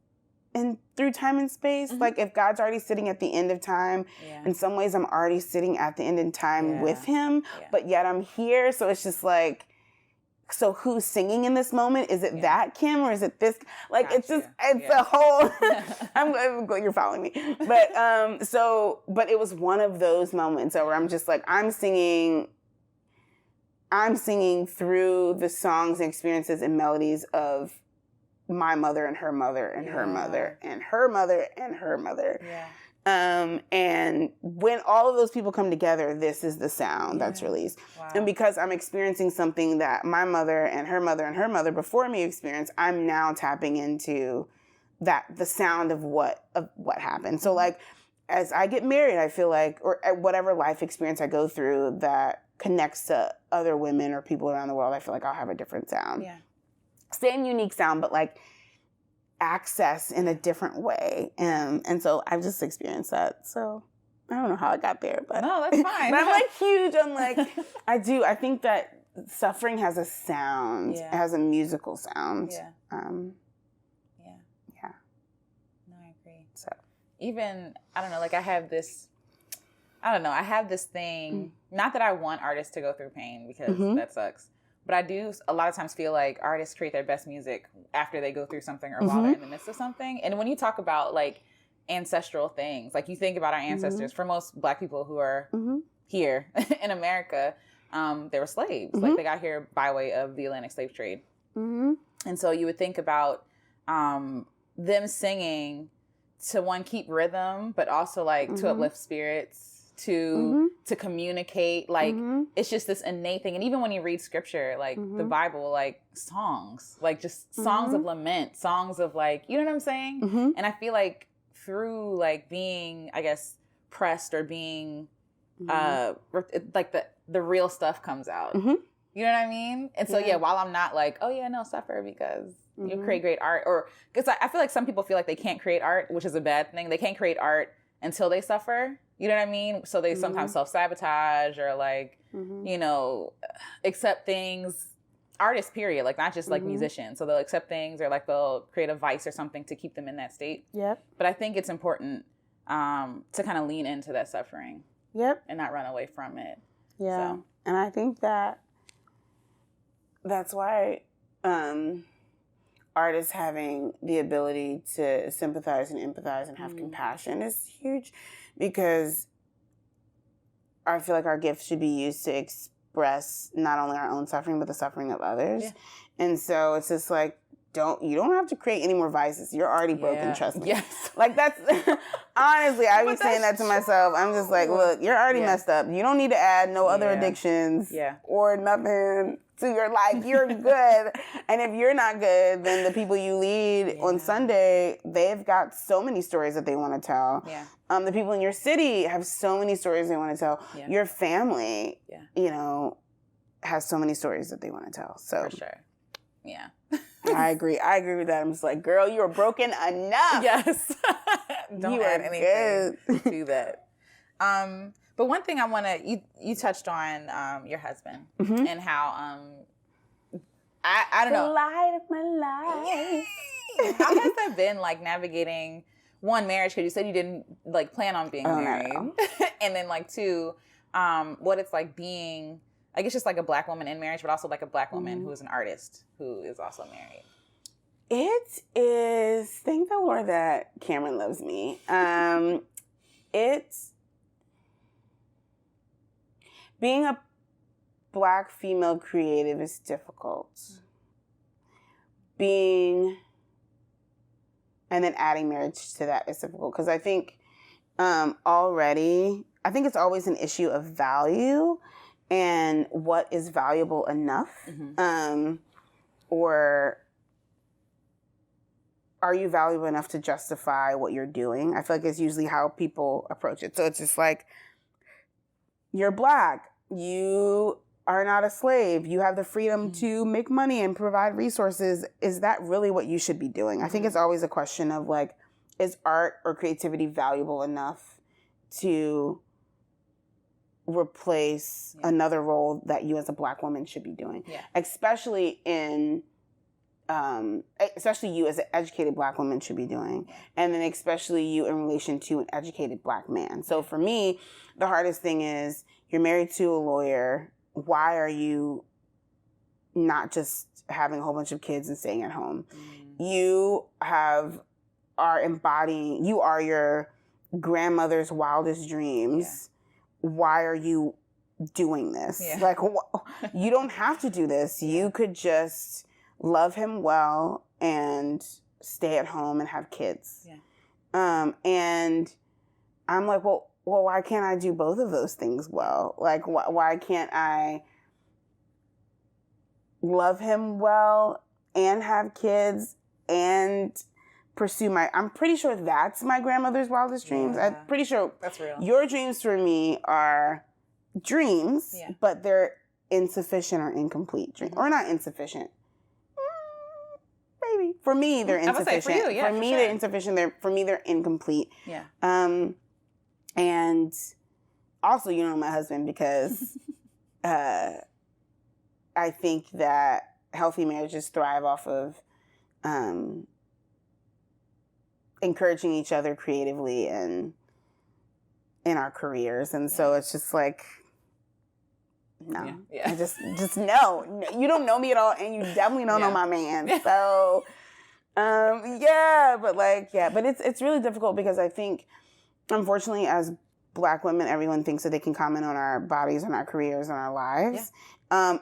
through time and space. Like if God's already sitting at the end of time, in some ways I'm already sitting at the end of time with him, but yet I'm here. So it's just like, so who's singing in this moment? Is it that Kim, or is it this? Like, it's just, it's a whole, I'm glad you're following me. But, but it was one of those moments where I'm just like, I'm singing through the songs and experiences and melodies of my mother and her mother and her mother and her mother and her mother. And when all of those people come together, this is the sound that's released. And because I'm experiencing something that my mother and her mother before me experienced, I'm now tapping into the sound of what happened. So like, as I get married, I feel like, or at whatever life experience I go through that connects to other women or people around the world, I feel like I'll have a different sound. Same unique sound, but like access in a different way. And so I've just experienced that. So I don't know how I got there, but no, that's fine. But I'm like huge. I'm like, I think that suffering has a sound. It has a musical sound. No, I agree. So even, I don't know, like I have this thing, not that I want artists to go through pain, because that sucks. But I do a lot of times feel like artists create their best music after they go through something or while they're in the midst of something. And when you talk about like ancestral things, like you think about our ancestors, for most Black people who are here in America, they were slaves. Mm-hmm. Like they got here by way of the Atlantic slave trade. Mm-hmm. And so you would think about them singing to, one, keep rhythm, but also like Mm-hmm. to uplift spirits, to communicate. Like it's just this innate thing. And even when you read scripture, like the Bible, like songs, like just songs of lament, songs of like, you know what I'm saying? Mm-hmm. And I feel like through like being, I guess, pressed or being like the real stuff comes out. Mm-hmm. You know what I mean? And so, while I'm not like, oh yeah, no, suffer because you create great art, or because I feel like some people feel like they can't create art, which is a bad thing. They can't create art until they suffer. You know what I mean? So they sometimes self-sabotage or like, you know, accept things, artists, period, like not just like musicians. So they'll accept things or like they'll create a vice or something to keep them in that state. Yep. But I think it's important to kind of lean into that suffering. Yep. And not run away from it. Yeah. So. And I think that's why artists having the ability to sympathize and empathize and have compassion is huge, because I feel like our gift should be used to express not only our own suffering, but the suffering of others. Yeah. And so it's just like, you don't have to create any more vices. You're already broken, trust me. Yes. Like that's, honestly, I be saying that to myself. I'm just like, look, you're already messed up. You don't need to add no other addictions or nothing to your life. You're good. And if you're not good, then the people you lead on Sunday, they've got so many stories that they want to tell. Yeah. The people in your city have so many stories they want to tell. Yeah. Your family, you know, has so many stories that they want to tell. So for sure. Yeah. I agree with that. I'm just like, girl, you are broken enough. Yes. Don't add anything to that. But one thing I want to, you touched on your husband and how, I don't know. The light of my life. How has that been like navigating, one, marriage, because you said you didn't like plan on being married. No. And then like two, what it's like being, I guess, just like a Black woman in marriage, but also like a Black woman who is an artist who is also married. It is, thank the Lord that Cameron loves me. It's being a Black female creative is difficult. And then adding marriage to that is difficult, because I think I think it's always an issue of value and what is valuable enough, or are you valuable enough to justify what you're doing? I feel like it's usually how people approach it. So it's just like, you're Black, you are not a slave, you have the freedom to make money and provide resources. Is that really what you should be doing? I think it's always a question of like, is art or creativity valuable enough to replace another role that you as a Black woman should be doing? Yeah. Especially you as an educated Black woman should be doing. And then especially you in relation to an educated Black man. So for me, the hardest thing is, you're married to a lawyer. Why are you not just having a whole bunch of kids and staying at home? You are your grandmother's wildest dreams. Why are you doing this? Like, you don't have to do this. You could just love him well and stay at home and have kids. And I'm like, well, why can't I do both of those things well? Like, why can't I love him well and have kids and pursue I'm pretty sure that's my grandmother's wildest dreams. I'm pretty sure that's real. Your dreams for me are dreams, but they're insufficient or incomplete dreams. Or not insufficient. Maybe. For me, they're insufficient. I would say for you, for me, they're insufficient. For me, they're incomplete. Yeah. And also, you know, my husband, because I think that healthy marriages thrive off of encouraging each other creatively and in our careers. And so it's just like, no. I just no. You don't know me at all, and you definitely don't know my man. So but it's really difficult, because I think, unfortunately, as Black women, everyone thinks that they can comment on our bodies and our careers and our lives.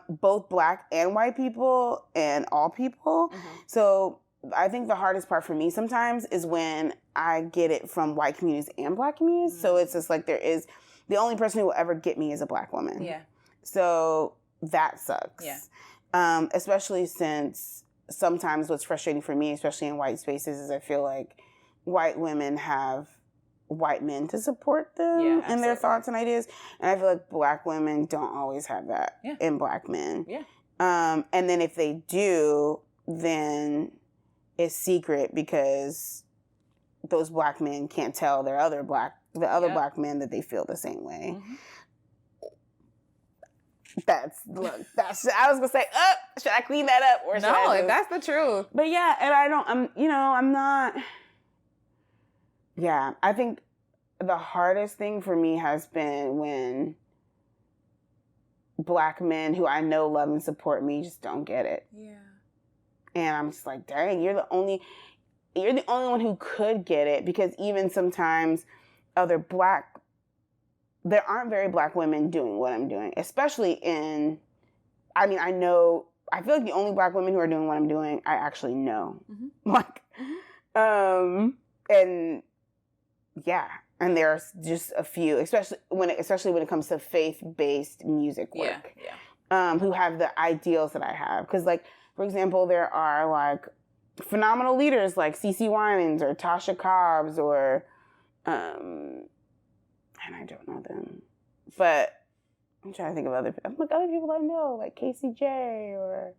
Both Black and white people and all people. So I think the hardest part for me sometimes is when I get it from white communities and Black communities. So it's just like the only person who will ever get me is a Black woman. Yeah. So that sucks. Yeah. Especially since sometimes what's frustrating for me, especially in white spaces, is I feel like white women have white men to support them in their thoughts and ideas. And I feel like Black women don't always have that in Black men. Yeah. And then if they do, then it's secret because those Black men can't tell the other Black men that they feel the same way. I was gonna say, should I clean that up or should I just... that's the truth. But yeah, and I'm not. Yeah, I think the hardest thing for me has been when Black men who I know love and support me just don't get it. Yeah. And I'm just like, dang, you're the only one who could get it, because even sometimes there aren't very Black women doing what I'm doing, especially I feel like the only Black women who are doing what I'm doing, I actually know. And yeah, and there's just a few, especially when it comes to faith-based music work, who have the ideals that I have. Because, like, for example, there are, like, phenomenal leaders like CeCe Winans or Tasha Cobbs or, and I don't know them, but I'm trying to think of other people I know, like Casey J or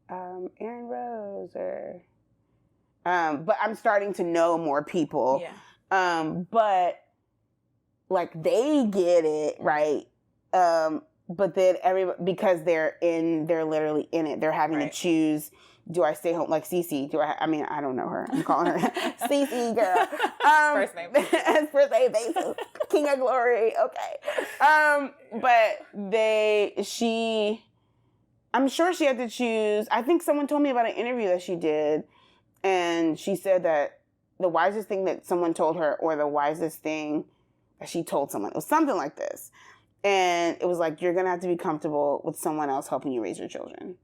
Aaron Rose or, but I'm starting to know more people. Yeah. But like they get it, right? But then because they're literally in it, they're having to choose, do I stay home like CeCe? I don't know her. I'm calling her CeCe girl. First name. First name basis. King of Glory. Okay. But I'm sure she had to choose. I think someone told me about an interview that she did, and she said that the wisest thing that someone told her, or the wisest thing that she told someone, it was something like this. And it was like, you're going to have to be comfortable with someone else helping you raise your children.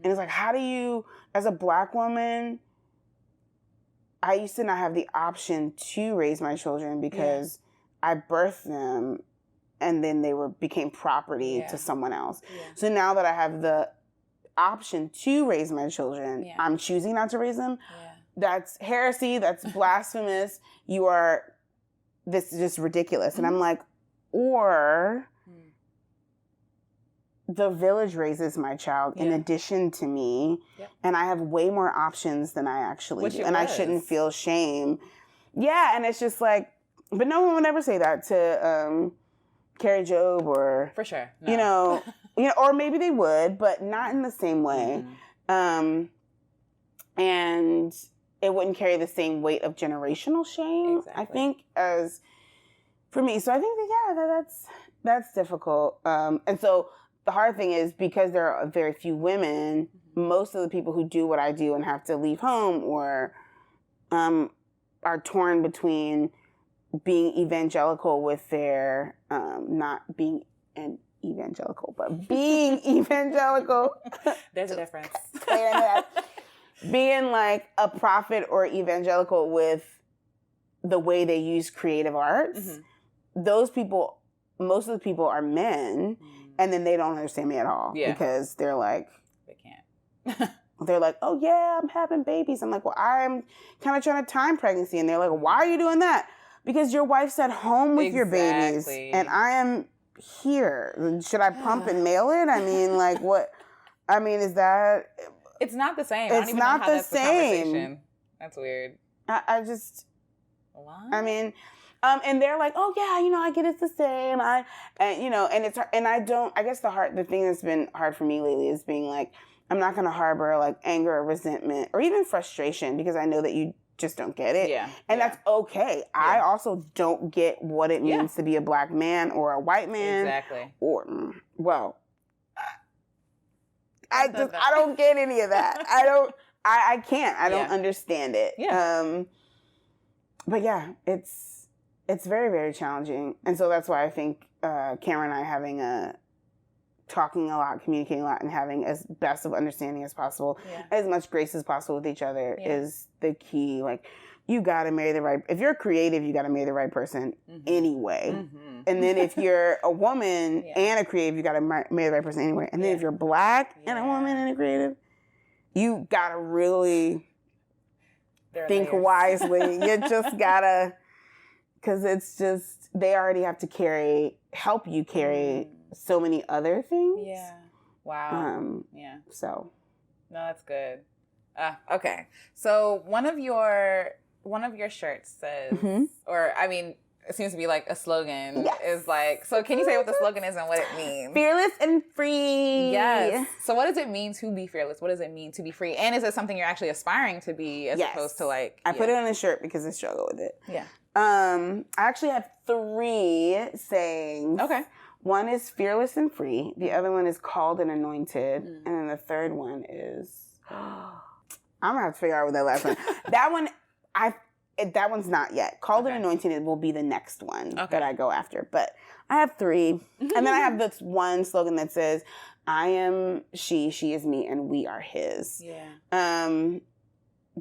And it's like, how do you, as a Black woman, I used to not have the option to raise my children because I birthed them and then they became property to someone else. Yeah. So now that I have the option to raise my children, I'm choosing not to raise them. Yeah. That's heresy. That's blasphemous. This is just ridiculous. And I'm like, or the village raises my child in addition to me, and I have way more options than I actually do. And I shouldn't feel shame. Yeah, and it's just like, but no one would ever say that to Carrie Job or... For sure. No. Or maybe they would, but not in the same way. And it wouldn't carry the same weight of generational shame, I think, as for me. So I think that's difficult. And so the hard thing is, because there are very few women, most of the people who do what I do and have to leave home or are torn between being evangelical with their, not being an evangelical, but being evangelical. There's a difference. Being like a prophet or evangelical with the way they use creative arts. Those people, most of the people are men, and then they don't understand me at all because they're like, they can't. They're like, oh yeah, I'm having babies. I'm like, well, I'm kind of trying to time pregnancy. And they're like, why are you doing that? Because your wife's at home with your babies and I am here. Should I pump and mail it? I mean, like what? I mean, is that... It's not the same. It's I don't even not know how the that's same. The conversation. That's weird. I just... What? I mean... and they're like, oh yeah, I get it's the same. And I guess the thing that's been hard for me lately is being like, I'm not going to harbor like anger or resentment or even frustration because I know that you just don't get it. Yeah. And that's okay. Yeah. I also don't get what it means to be a Black man or a white man. Exactly. Or, well, I don't get any of that. I can't. I don't understand it. Yeah. But yeah, it's it's very, very challenging. And so that's why I think Cameron and I talking a lot, communicating a lot, and having as best of understanding as possible, as much grace as possible with each other is the key. Like, you got to marry the right, if you're creative, you got to marry the right person anyway. And then if you're a woman and a creative, you got to marry the right person anyway. And then if you're Black and a woman and a creative, you got to really think wisely. You just got to, because it's just, they already have to help you carry so many other things. Yeah. Wow. So. No, that's good. Okay. So one of your shirts says, or I mean, it seems to be like a slogan. Is like, so can you say what the slogan is and what it means? Fearless and free. Yes. So what does it mean to be fearless? What does it mean to be free? And is it something you're actually aspiring to be as opposed to like? I put it on a shirt because I struggle with it. Yeah. I actually have 3 sayings. Okay. One is fearless and free. The other one is called and anointed. And then the third one is, I'm going to have to figure out what that last one. That one's not yet. Called and anointed will be the next one that I go after. But I have 3. And then I have this one slogan that says, I am she is me, and we are his. Yeah.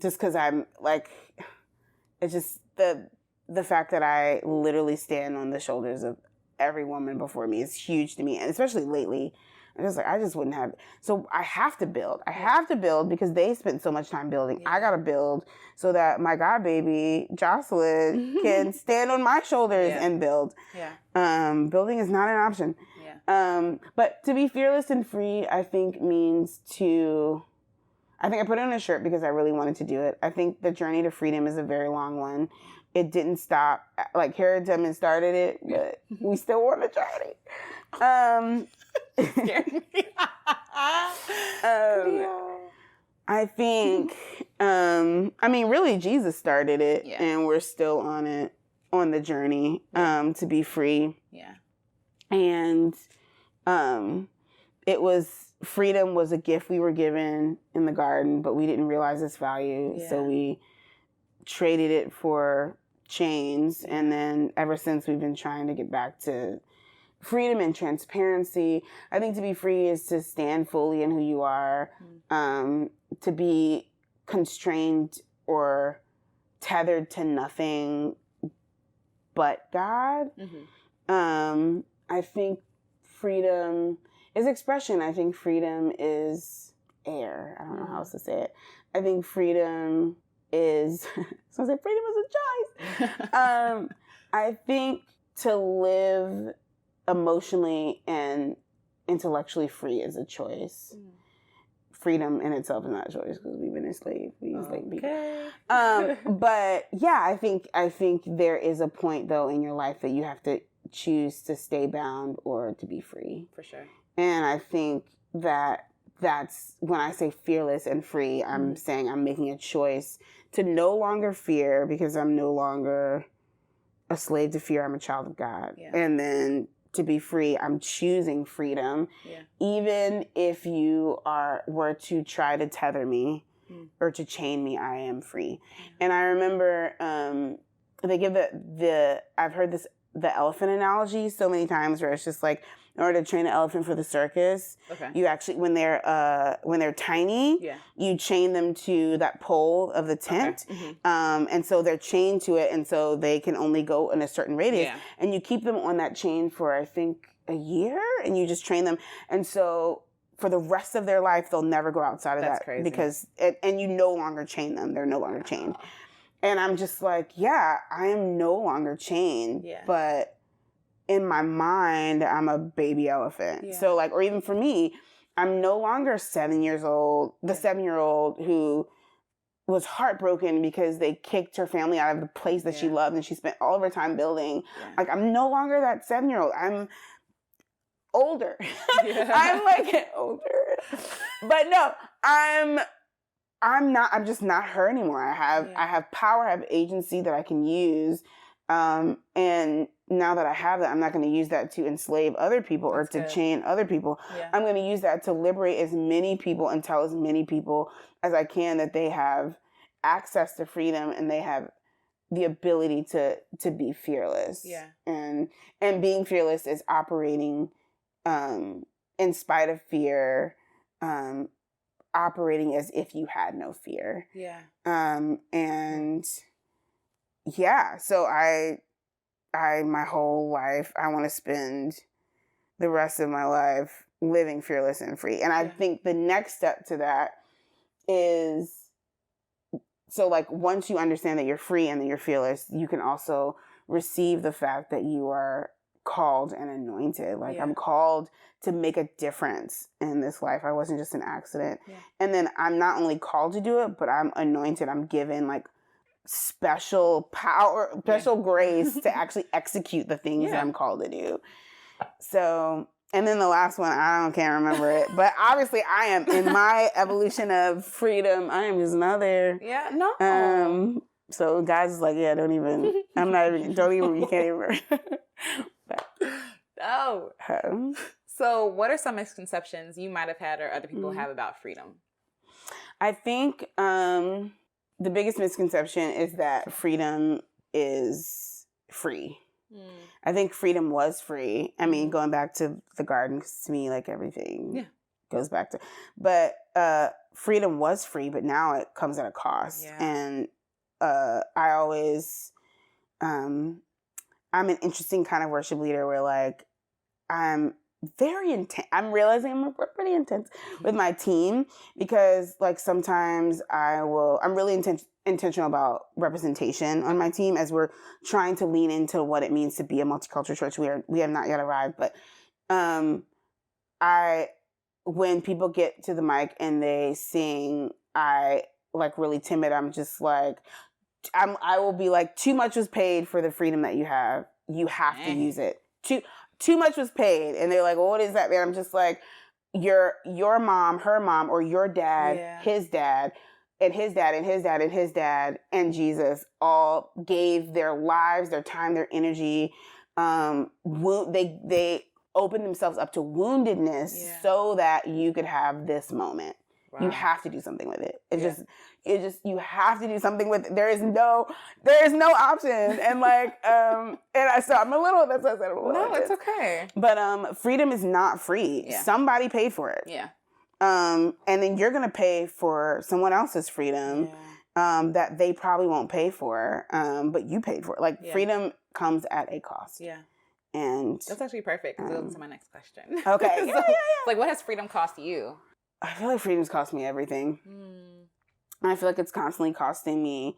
Just because I'm like, it's just the fact that I literally stand on the shoulders of every woman before me is huge to me. And especially lately, I just wouldn't have. So I have to build. I have to build because they spent so much time building. I got to build so that my god baby, Jocelyn, can stand on my shoulders and build. Yeah. Building is not an option. Yeah. But to be fearless and free, I think means I put it on a shirt because I really wanted to do it. I think the journey to freedom is a very long one. It didn't stop. Like, Harriet Tubman started it, but we still want the journey. I think, really Jesus started it, and we're still on the journey, to be free. Yeah. And, freedom was a gift we were given in the garden, but we didn't realize its value. Yeah. So we traded it for chains. And then ever since, we've been trying to get back to freedom and transparency. I think to be free is to stand fully in who you are, to be constrained or tethered to nothing but God. I think freedom is expression. I think freedom is air. I don't know how else to say it. I think freedom is, so I say freedom is a choice. I think to live emotionally and intellectually free is a choice. Freedom in itself is not a choice because we've been enslaved. We enslaved people. But yeah, I think there is a point though in your life that you have to choose to stay bound or to be free. For sure. And I think that's when I say fearless and free, I'm saying I'm making a choice to no longer fear because I'm no longer a slave to fear. I'm a child of God. Yeah. And then to be free, I'm choosing freedom. Yeah. Even if you were to try to tether me or to chain me, I am free. And I remember they give I've heard the elephant analogy so many times where it's just like, in order to train an elephant for the circus, you actually, when they're tiny, you chain them to that pole of the tent. And so they're chained to it, and so they can only go in a certain radius. Yeah. And you keep them on that chain for, I think, a year, and you just train them. And so for the rest of their life, they'll never go outside of that. Crazy. Because, and you no longer chain them. They're no longer chained. And I'm just like, yeah, I am no longer chained, but in my mind, I'm a baby elephant. Yeah. So or even for me, I'm no longer 7 years old, the 7-year-old who was heartbroken because they kicked her family out of the place that she loved and she spent all of her time building. Yeah. I'm no longer that 7-year-old. I'm older. Yeah. I'm older. But no, I'm just not her anymore. I have power, I have agency that I can use. And now that I have that, I'm not going to use that to enslave other people or to chain other people. Yeah. I'm going to use that to liberate as many people and tell as many people as I can that they have access to freedom and they have the ability to be fearless. Yeah. And being fearless is operating in spite of fear, operating as if you had no fear. Yeah. And yeah, so I my whole life, I want to spend the rest of my life living fearless and free. And I think the next step to that is, so like once you understand that you're free and that you're fearless, you can also receive the fact that you are called and anointed. Like I'm called to make a difference in this life. I wasn't just an accident. Yeah. And then I'm not only called to do it, but I'm anointed. I'm given like special power, special grace to actually execute the things that I'm called to do. So, and then the last one, can't remember it, but obviously I am in my evolution of freedom. I am just not there. Yeah, no. So guys is like, yeah, don't even, you can't even. But, oh. So what are some misconceptions you might have had or other people have about freedom? I think the biggest misconception is that freedom is free. I think freedom was free. I mean, going back to the garden, 'cause to me, like everything goes back to, but freedom was free, but now it comes at a cost. Yeah. And I always, I'm an interesting kind of worship leader where like, I'm very intense. I'm realizing I'm pretty intense with my team because like sometimes I'm really intentional about representation on my team as we're trying to lean into what it means to be a multicultural church. We have not yet arrived, but when people get to the mic and they sing, I like really timid. I'm just like, I will be like, too much was paid for the freedom that you have. You have to use it. Too much was paid. And they're like, well, what is that, man? I'm just like, your mom, her mom, or your dad, his dad, and his dad, and his dad, and his dad, and Jesus all gave their lives, their time, their energy. They opened themselves up to woundedness so that you could have this moment. Wow. You have to do something with it. You have to do something with it. There is no option. And like, so I'm a little, that's what I said. No, it's okay. But, freedom is not free. Yeah. Somebody paid for it. Yeah. And then you're going to pay for someone else's freedom, that they probably won't pay for. But you paid for it. Like freedom comes at a cost. Yeah. And that's actually perfect because it goes to my next question. Okay. So, like, what has freedom cost you? I feel like freedom's cost me everything. I feel like it's constantly costing me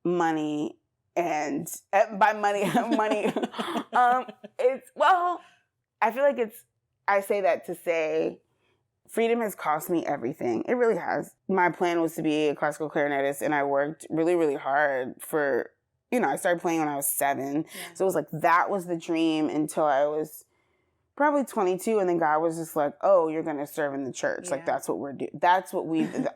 money, and by money, I feel like I say that to say freedom has cost me everything. It really has. My plan was to be a classical clarinetist, and I worked really, really hard for, I started playing when I was 7. Yeah. So it was like, that was the dream until I was probably 22, and then God was just like, oh, you're going to serve in the church. Like, that's what we're doing. That's what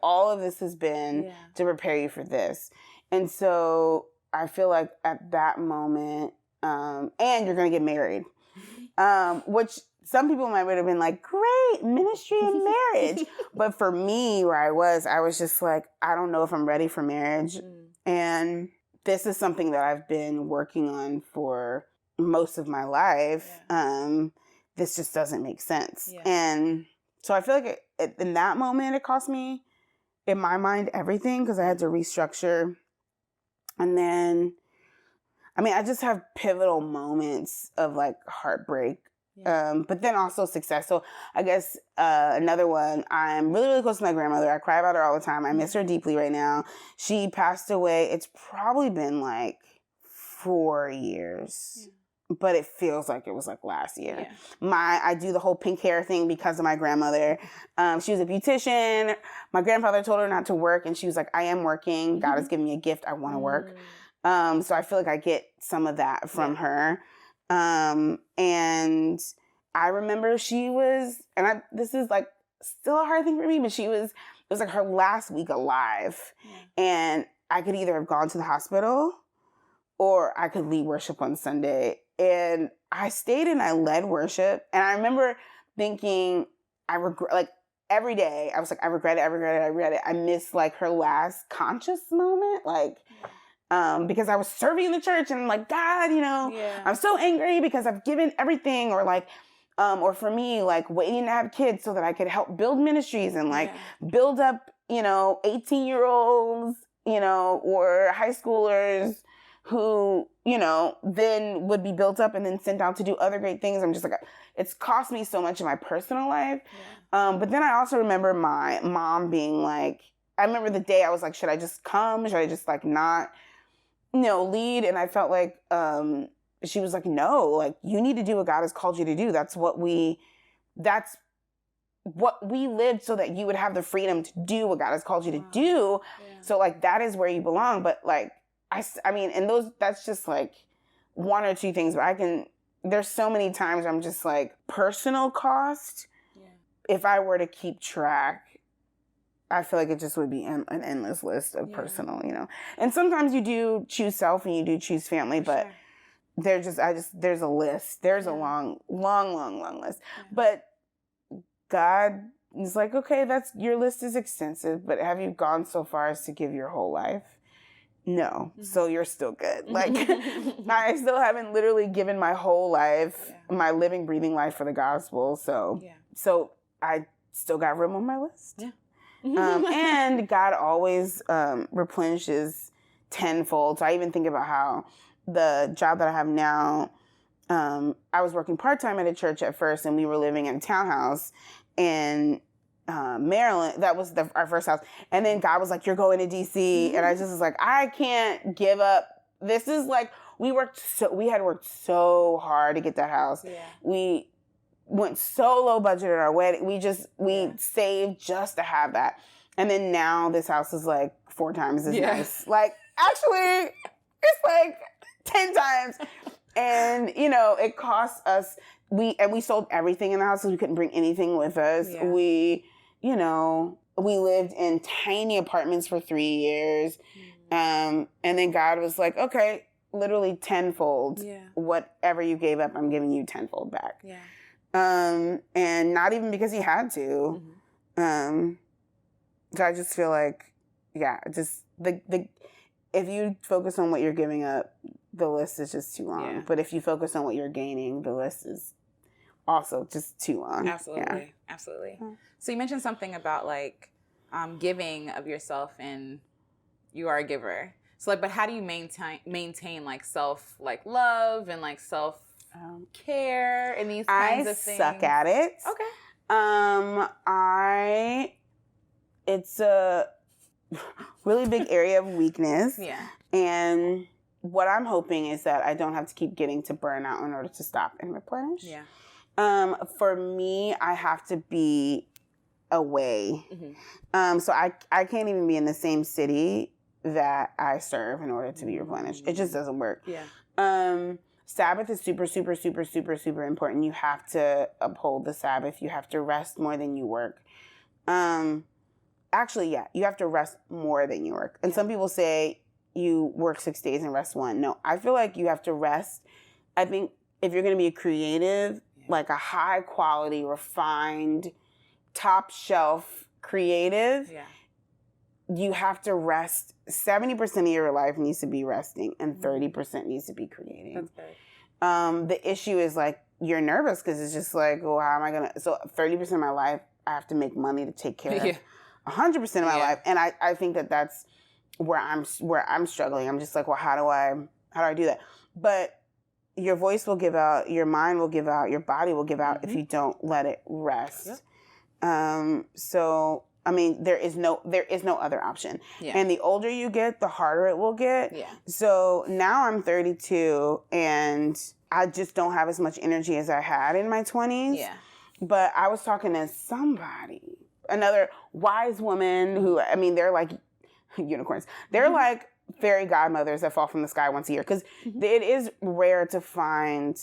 all of this has been to prepare you for this. And so I feel like at that moment, and you're going to get married, which some people might have been like, great, ministry and marriage. But for me, where I was just like, I don't know if I'm ready for marriage. And this is something that I've been working on for most of my life. This just doesn't make sense. Yeah. And so I feel like in that moment, it cost me, in my mind, everything, because I had to restructure. And then, I just have pivotal moments of like heartbreak, but then also success. So I guess another one, I'm really, really close to my grandmother. I cry about her all the time. I miss her deeply right now. She passed away. It's probably been like 4 years. Yeah. But it feels like it was like last year. Yeah. I do the whole pink hair thing because of my grandmother. She was a beautician. My grandfather told her not to work, and she was like, I am working. God has given me a gift. I want to work. So I feel like I get some of that from her. And I remember she was, this is like still a hard thing for me, but it was like her last week alive. Yeah. And I could either have gone to the hospital or I could lead worship on Sunday. And I stayed and I led worship. And I remember thinking, like every day, I was like, I regret it. I miss like her last conscious moment. Like, because I was serving in the church and I'm like, God, I'm so angry because I've given everything, or like, or for me, like waiting to have kids so that I could help build ministries and like build up, 18-year-olds, or high schoolers who, then would be built up and then sent out to do other great things. I'm just like, it's cost me so much in my personal life. But then I also remember my mom being like, I remember the day I was like, should I just come? Should I just like not, lead? And I felt like, she was like, no, like you need to do what God has called you to do. That's what we lived so that you would have the freedom to do what God has called you to do. So like, that is where you belong. But like, I mean, and that's just like one or two things, but there's so many times I'm just like, personal cost. If I were to keep track, I feel like it just would be an endless list of personal, and sometimes you do choose self and you do choose family, but there's a list. There's a long list, but God is like, okay, your list is extensive, but have you gone so far as to give your whole life? No. So you're still good. Like, I still haven't literally given my whole life, my living, breathing life for the gospel. So I still got room on my list. And God always replenishes tenfold. So I even think about how the job that I have now, I was working part-time at a church at first, and we were living in a townhouse in Maryland. That was our first house. And then God was like, you're going to DC. And I just was like, I can't give up. This is like, we had worked so hard to get that house. We went so low budget at our wedding. We saved just to have that. And then now this house is like 4 times as nice. Like, actually, it's like 10 times. And, it cost us, we sold everything in the house because we couldn't bring anything with us. We lived in tiny apartments for 3 years. And then God was like, okay, literally tenfold. Whatever you gave up, I'm giving you tenfold back. And not even because he had to. So I just feel like, just if you focus on what you're giving up, the list is just too long. But if you focus on what you're gaining, the list is also just too long. Absolutely. So you mentioned something about like giving of yourself, and you are a giver. So like, but how do you maintain like self like love and like self care and these kinds of things? I suck at it. It's a really big area of weakness. And what I'm hoping is that I don't have to keep getting to burnout in order to stop and replenish. For me, I have to be away. So I can't even be in the same city that I serve in order to be replenished. It just doesn't work. Sabbath is super, super, super, super, super important. You have to uphold the Sabbath. You have to rest more than you work. Actually, you have to rest more than you work. And some people say you work 6 days and rest 1. No, I feel like you have to rest. I think if you're going to be a creative, like a high quality, refined, top shelf creative, you have to rest. 70% of your life needs to be resting, and 30% needs to be creating. That's good. The issue is like, you're nervous because it's just like, well, how am I going to? So 30% of my life, I have to make money to take care of 100% of my life. And I think that's where I'm struggling. I'm just like, well, how do I do that? But your voice will give out, your mind will give out, your body will give out if you don't let it rest. So I mean, there is no other option. And the older you get, the harder it will get. So now I'm 32 and I just don't have as much energy as I had in my 20s. But I was talking to somebody, another wise woman who, I mean, they're like unicorns. They're like fairy godmothers that fall from the sky once a year. Because it is rare to find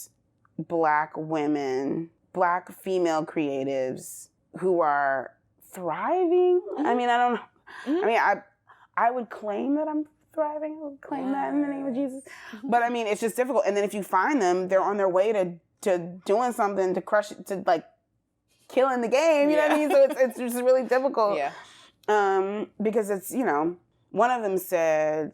Black women, Black female creatives who are thriving. I mean, I don't know. I mean, I would claim that I'm thriving. I would claim that in the name of Jesus. But I mean, it's just difficult. And then if you find them, they're on their way to doing something to crush it, to like killing the game. You know what I mean? So it's just really difficult. Because it's, one of them said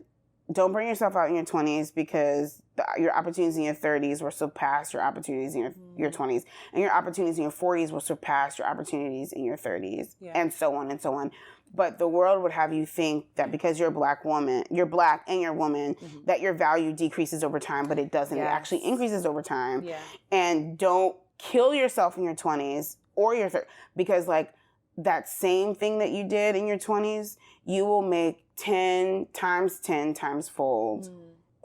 don't burn yourself out in your 20s because your opportunities in your 30s will surpass your opportunities in your 20s. And your opportunities in your 40s will surpass your opportunities in your 30s. Yeah. And so on and so on. But the world would have you think that because you're a Black woman, you're Black and you're a woman, that your value decreases over time, but it doesn't. Yes. It actually increases over time. Yeah. And don't kill yourself in your 20s or your 30s because, like, that same thing that you did in your 20s, you will make 10 times fold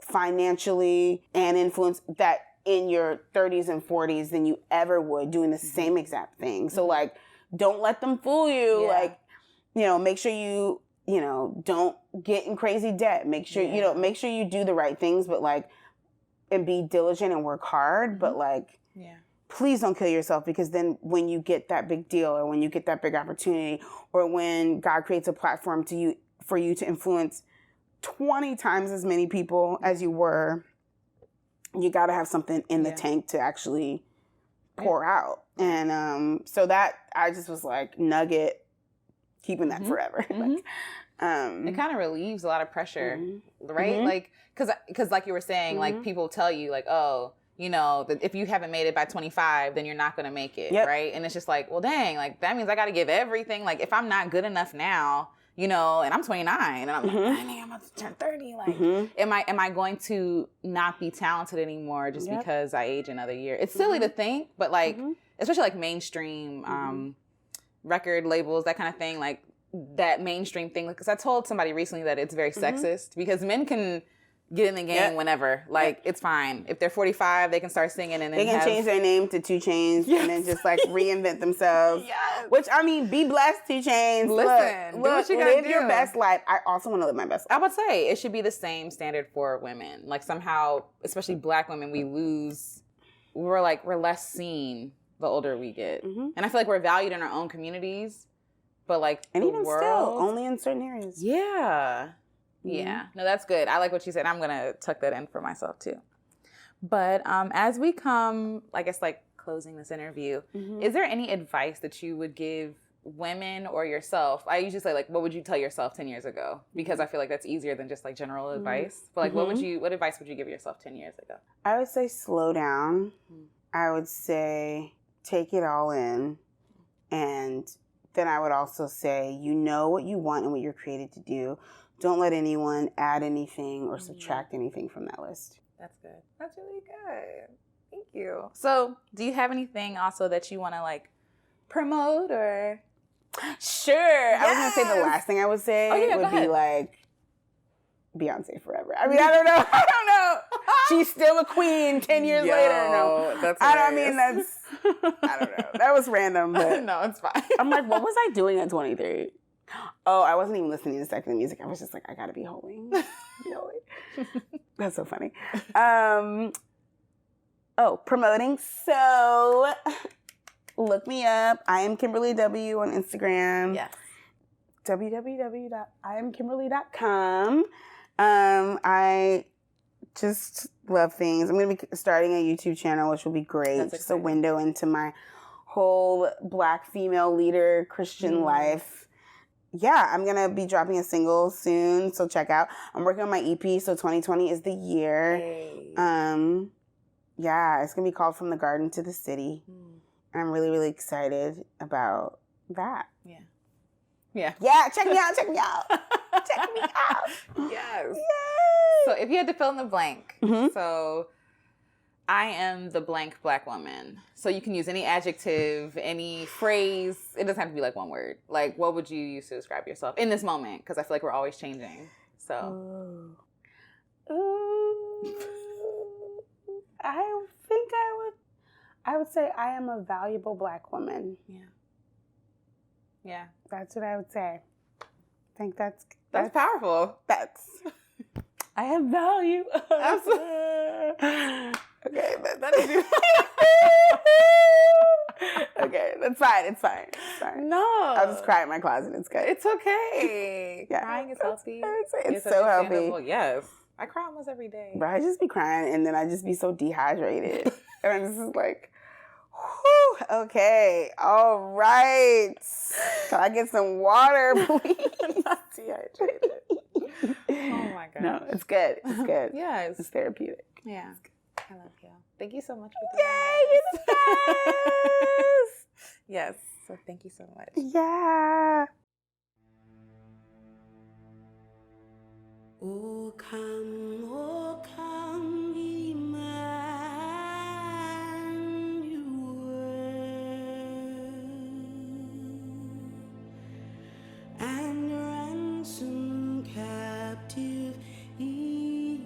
financially and influence that in your 30s and 40s than you ever would doing the same exact thing. So, like, don't let them fool you. Yeah. Like, you know, make sure you know, don't get in crazy debt. Make sure, you know, make sure you do the right things, but, like, and be diligent and work hard. But, like, please don't kill yourself, because then when you get that big deal or when you get that big opportunity or when God creates a platform for you to influence 20 times as many people as you were, you got to have something in the tank to actually pour out. And so that, I just was like, nugget, keeping that forever. Like, it kind of relieves a lot of pressure, right? Like, because like you were saying, like, people tell you, like, oh, you know, that if you haven't made it by 25, then you're not going to make it, right? And it's just like, well, dang, like, that means I got to give everything. Like, if I'm not good enough now, you know, and I'm 29, and I'm like, I'm about to turn 30. Like, am I going to not be talented anymore just because I age another year? It's silly to think, but, like, especially, like, mainstream record labels, that kind of thing, like, that mainstream thing. Because I told somebody recently that it's very sexist, because men can get in the game whenever. Like, it's fine. If they're 45, they can start singing, and then they can change their name to 2 Chainz and then just, like, reinvent themselves. Which, I mean, be blessed, 2 Chainz. Listen, do what you gotta live do. Your best life. I also want to live my best life. I would say it should be the same standard for women. Like, somehow, especially Black women, we're less seen the older we get. And I feel like we're valued in our own communities, but, like, and the even world, still, only in certain areas. Yeah. No, that's good. I like what you said. I'm going to tuck that in for myself too. But as we come, I guess, like, closing this interview, is there any advice that you would give women or yourself? I usually say, like, what would you tell yourself 10 years ago? Because I feel like that's easier than just, like, general advice. But, like, what advice would you give yourself 10 years ago? I would say slow down. I would say take it all in. And then I would also say, you know what you want and what you're created to do. Don't let anyone add anything or subtract anything from that list. That's good. That's really good. Thank you. So, do you have anything also that you want to, like, promote or? Sure. Yes. I was going to say the last thing I would say would be, like, Beyonce forever. I mean, I don't know. She's still a queen 10 years later. No, that's I mean, I don't know. That was random, but no, it's fine. I'm like, what was I doing at 23? Oh, I wasn't even listening to secular music. I was just like, I gotta be holy. That's so funny. Promoting. So look me up. I am Kimberly W on Instagram. Yes. www.iamkimberly.com. I just love things. I'm going to be starting a YouTube channel, which will be great. That's just a window into my whole Black female leader Christian life. Yeah, I'm going to be dropping a single soon, so check out. I'm working on my EP, so 2020 is the year. Hey. Yeah, it's going to be called From the Garden to the City. And I'm really, really excited about that. Yeah, check me out. Check me out. Yes. Yay. So if you had to fill in the blank, so I am the blank Black woman. So you can use any adjective, any phrase. It doesn't have to be like one word. Like, what would you use to describe yourself in this moment? Because I feel like we're always changing. So. I think I would say I am a valuable Black woman. Yeah. That's what I would say. I think that's powerful. I have value. Okay, that is okay, that's fine. It's fine. No. I'll just cry in my closet. It's good. It's okay. Yeah. Crying is healthy. It's so healthy. Yes. I cry almost every day. But I just be crying, and then I just be so dehydrated. And I'm just like, whew, okay, all right. Can I get some water, please? Not dehydrated. Oh my gosh. No, it's good. It's good. Yes. It's therapeutic. Yeah. I love you. Thank you so much for Yay, you're the doing this. best. Yes. So thank you so much. Yeah. O come, Emmanuel, and ransom captive Israel.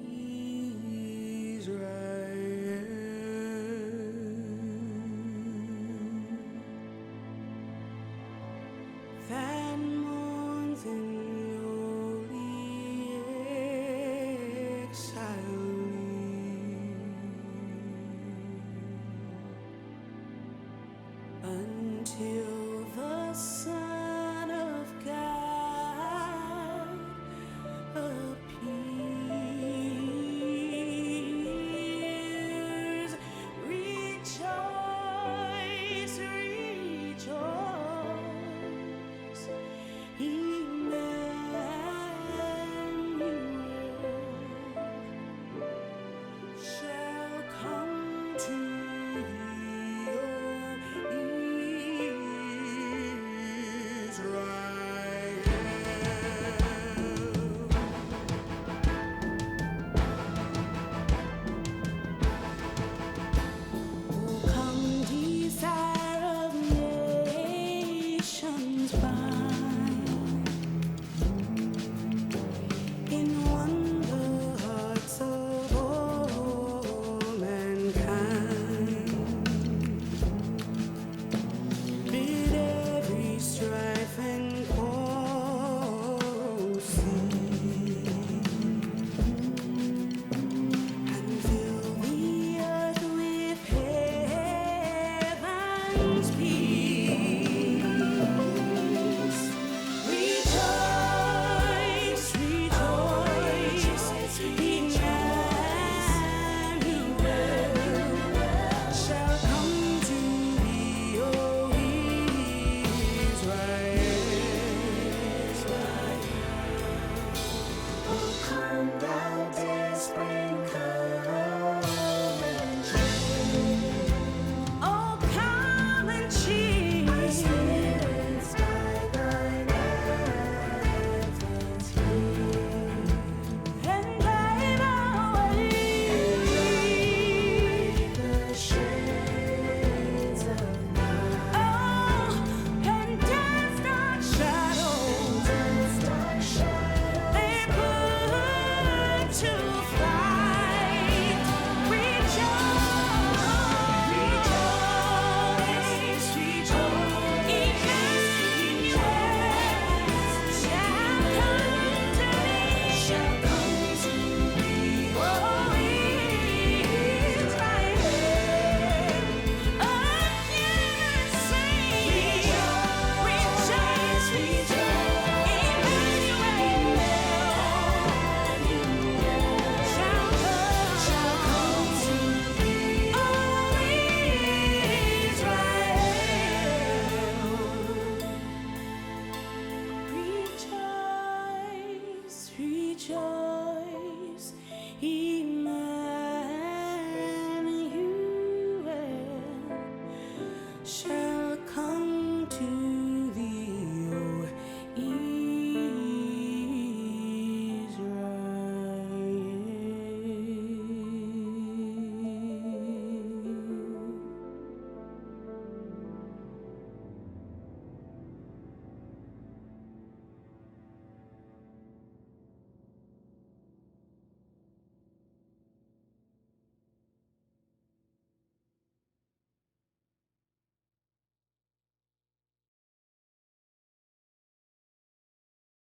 That mourns in lowly exile until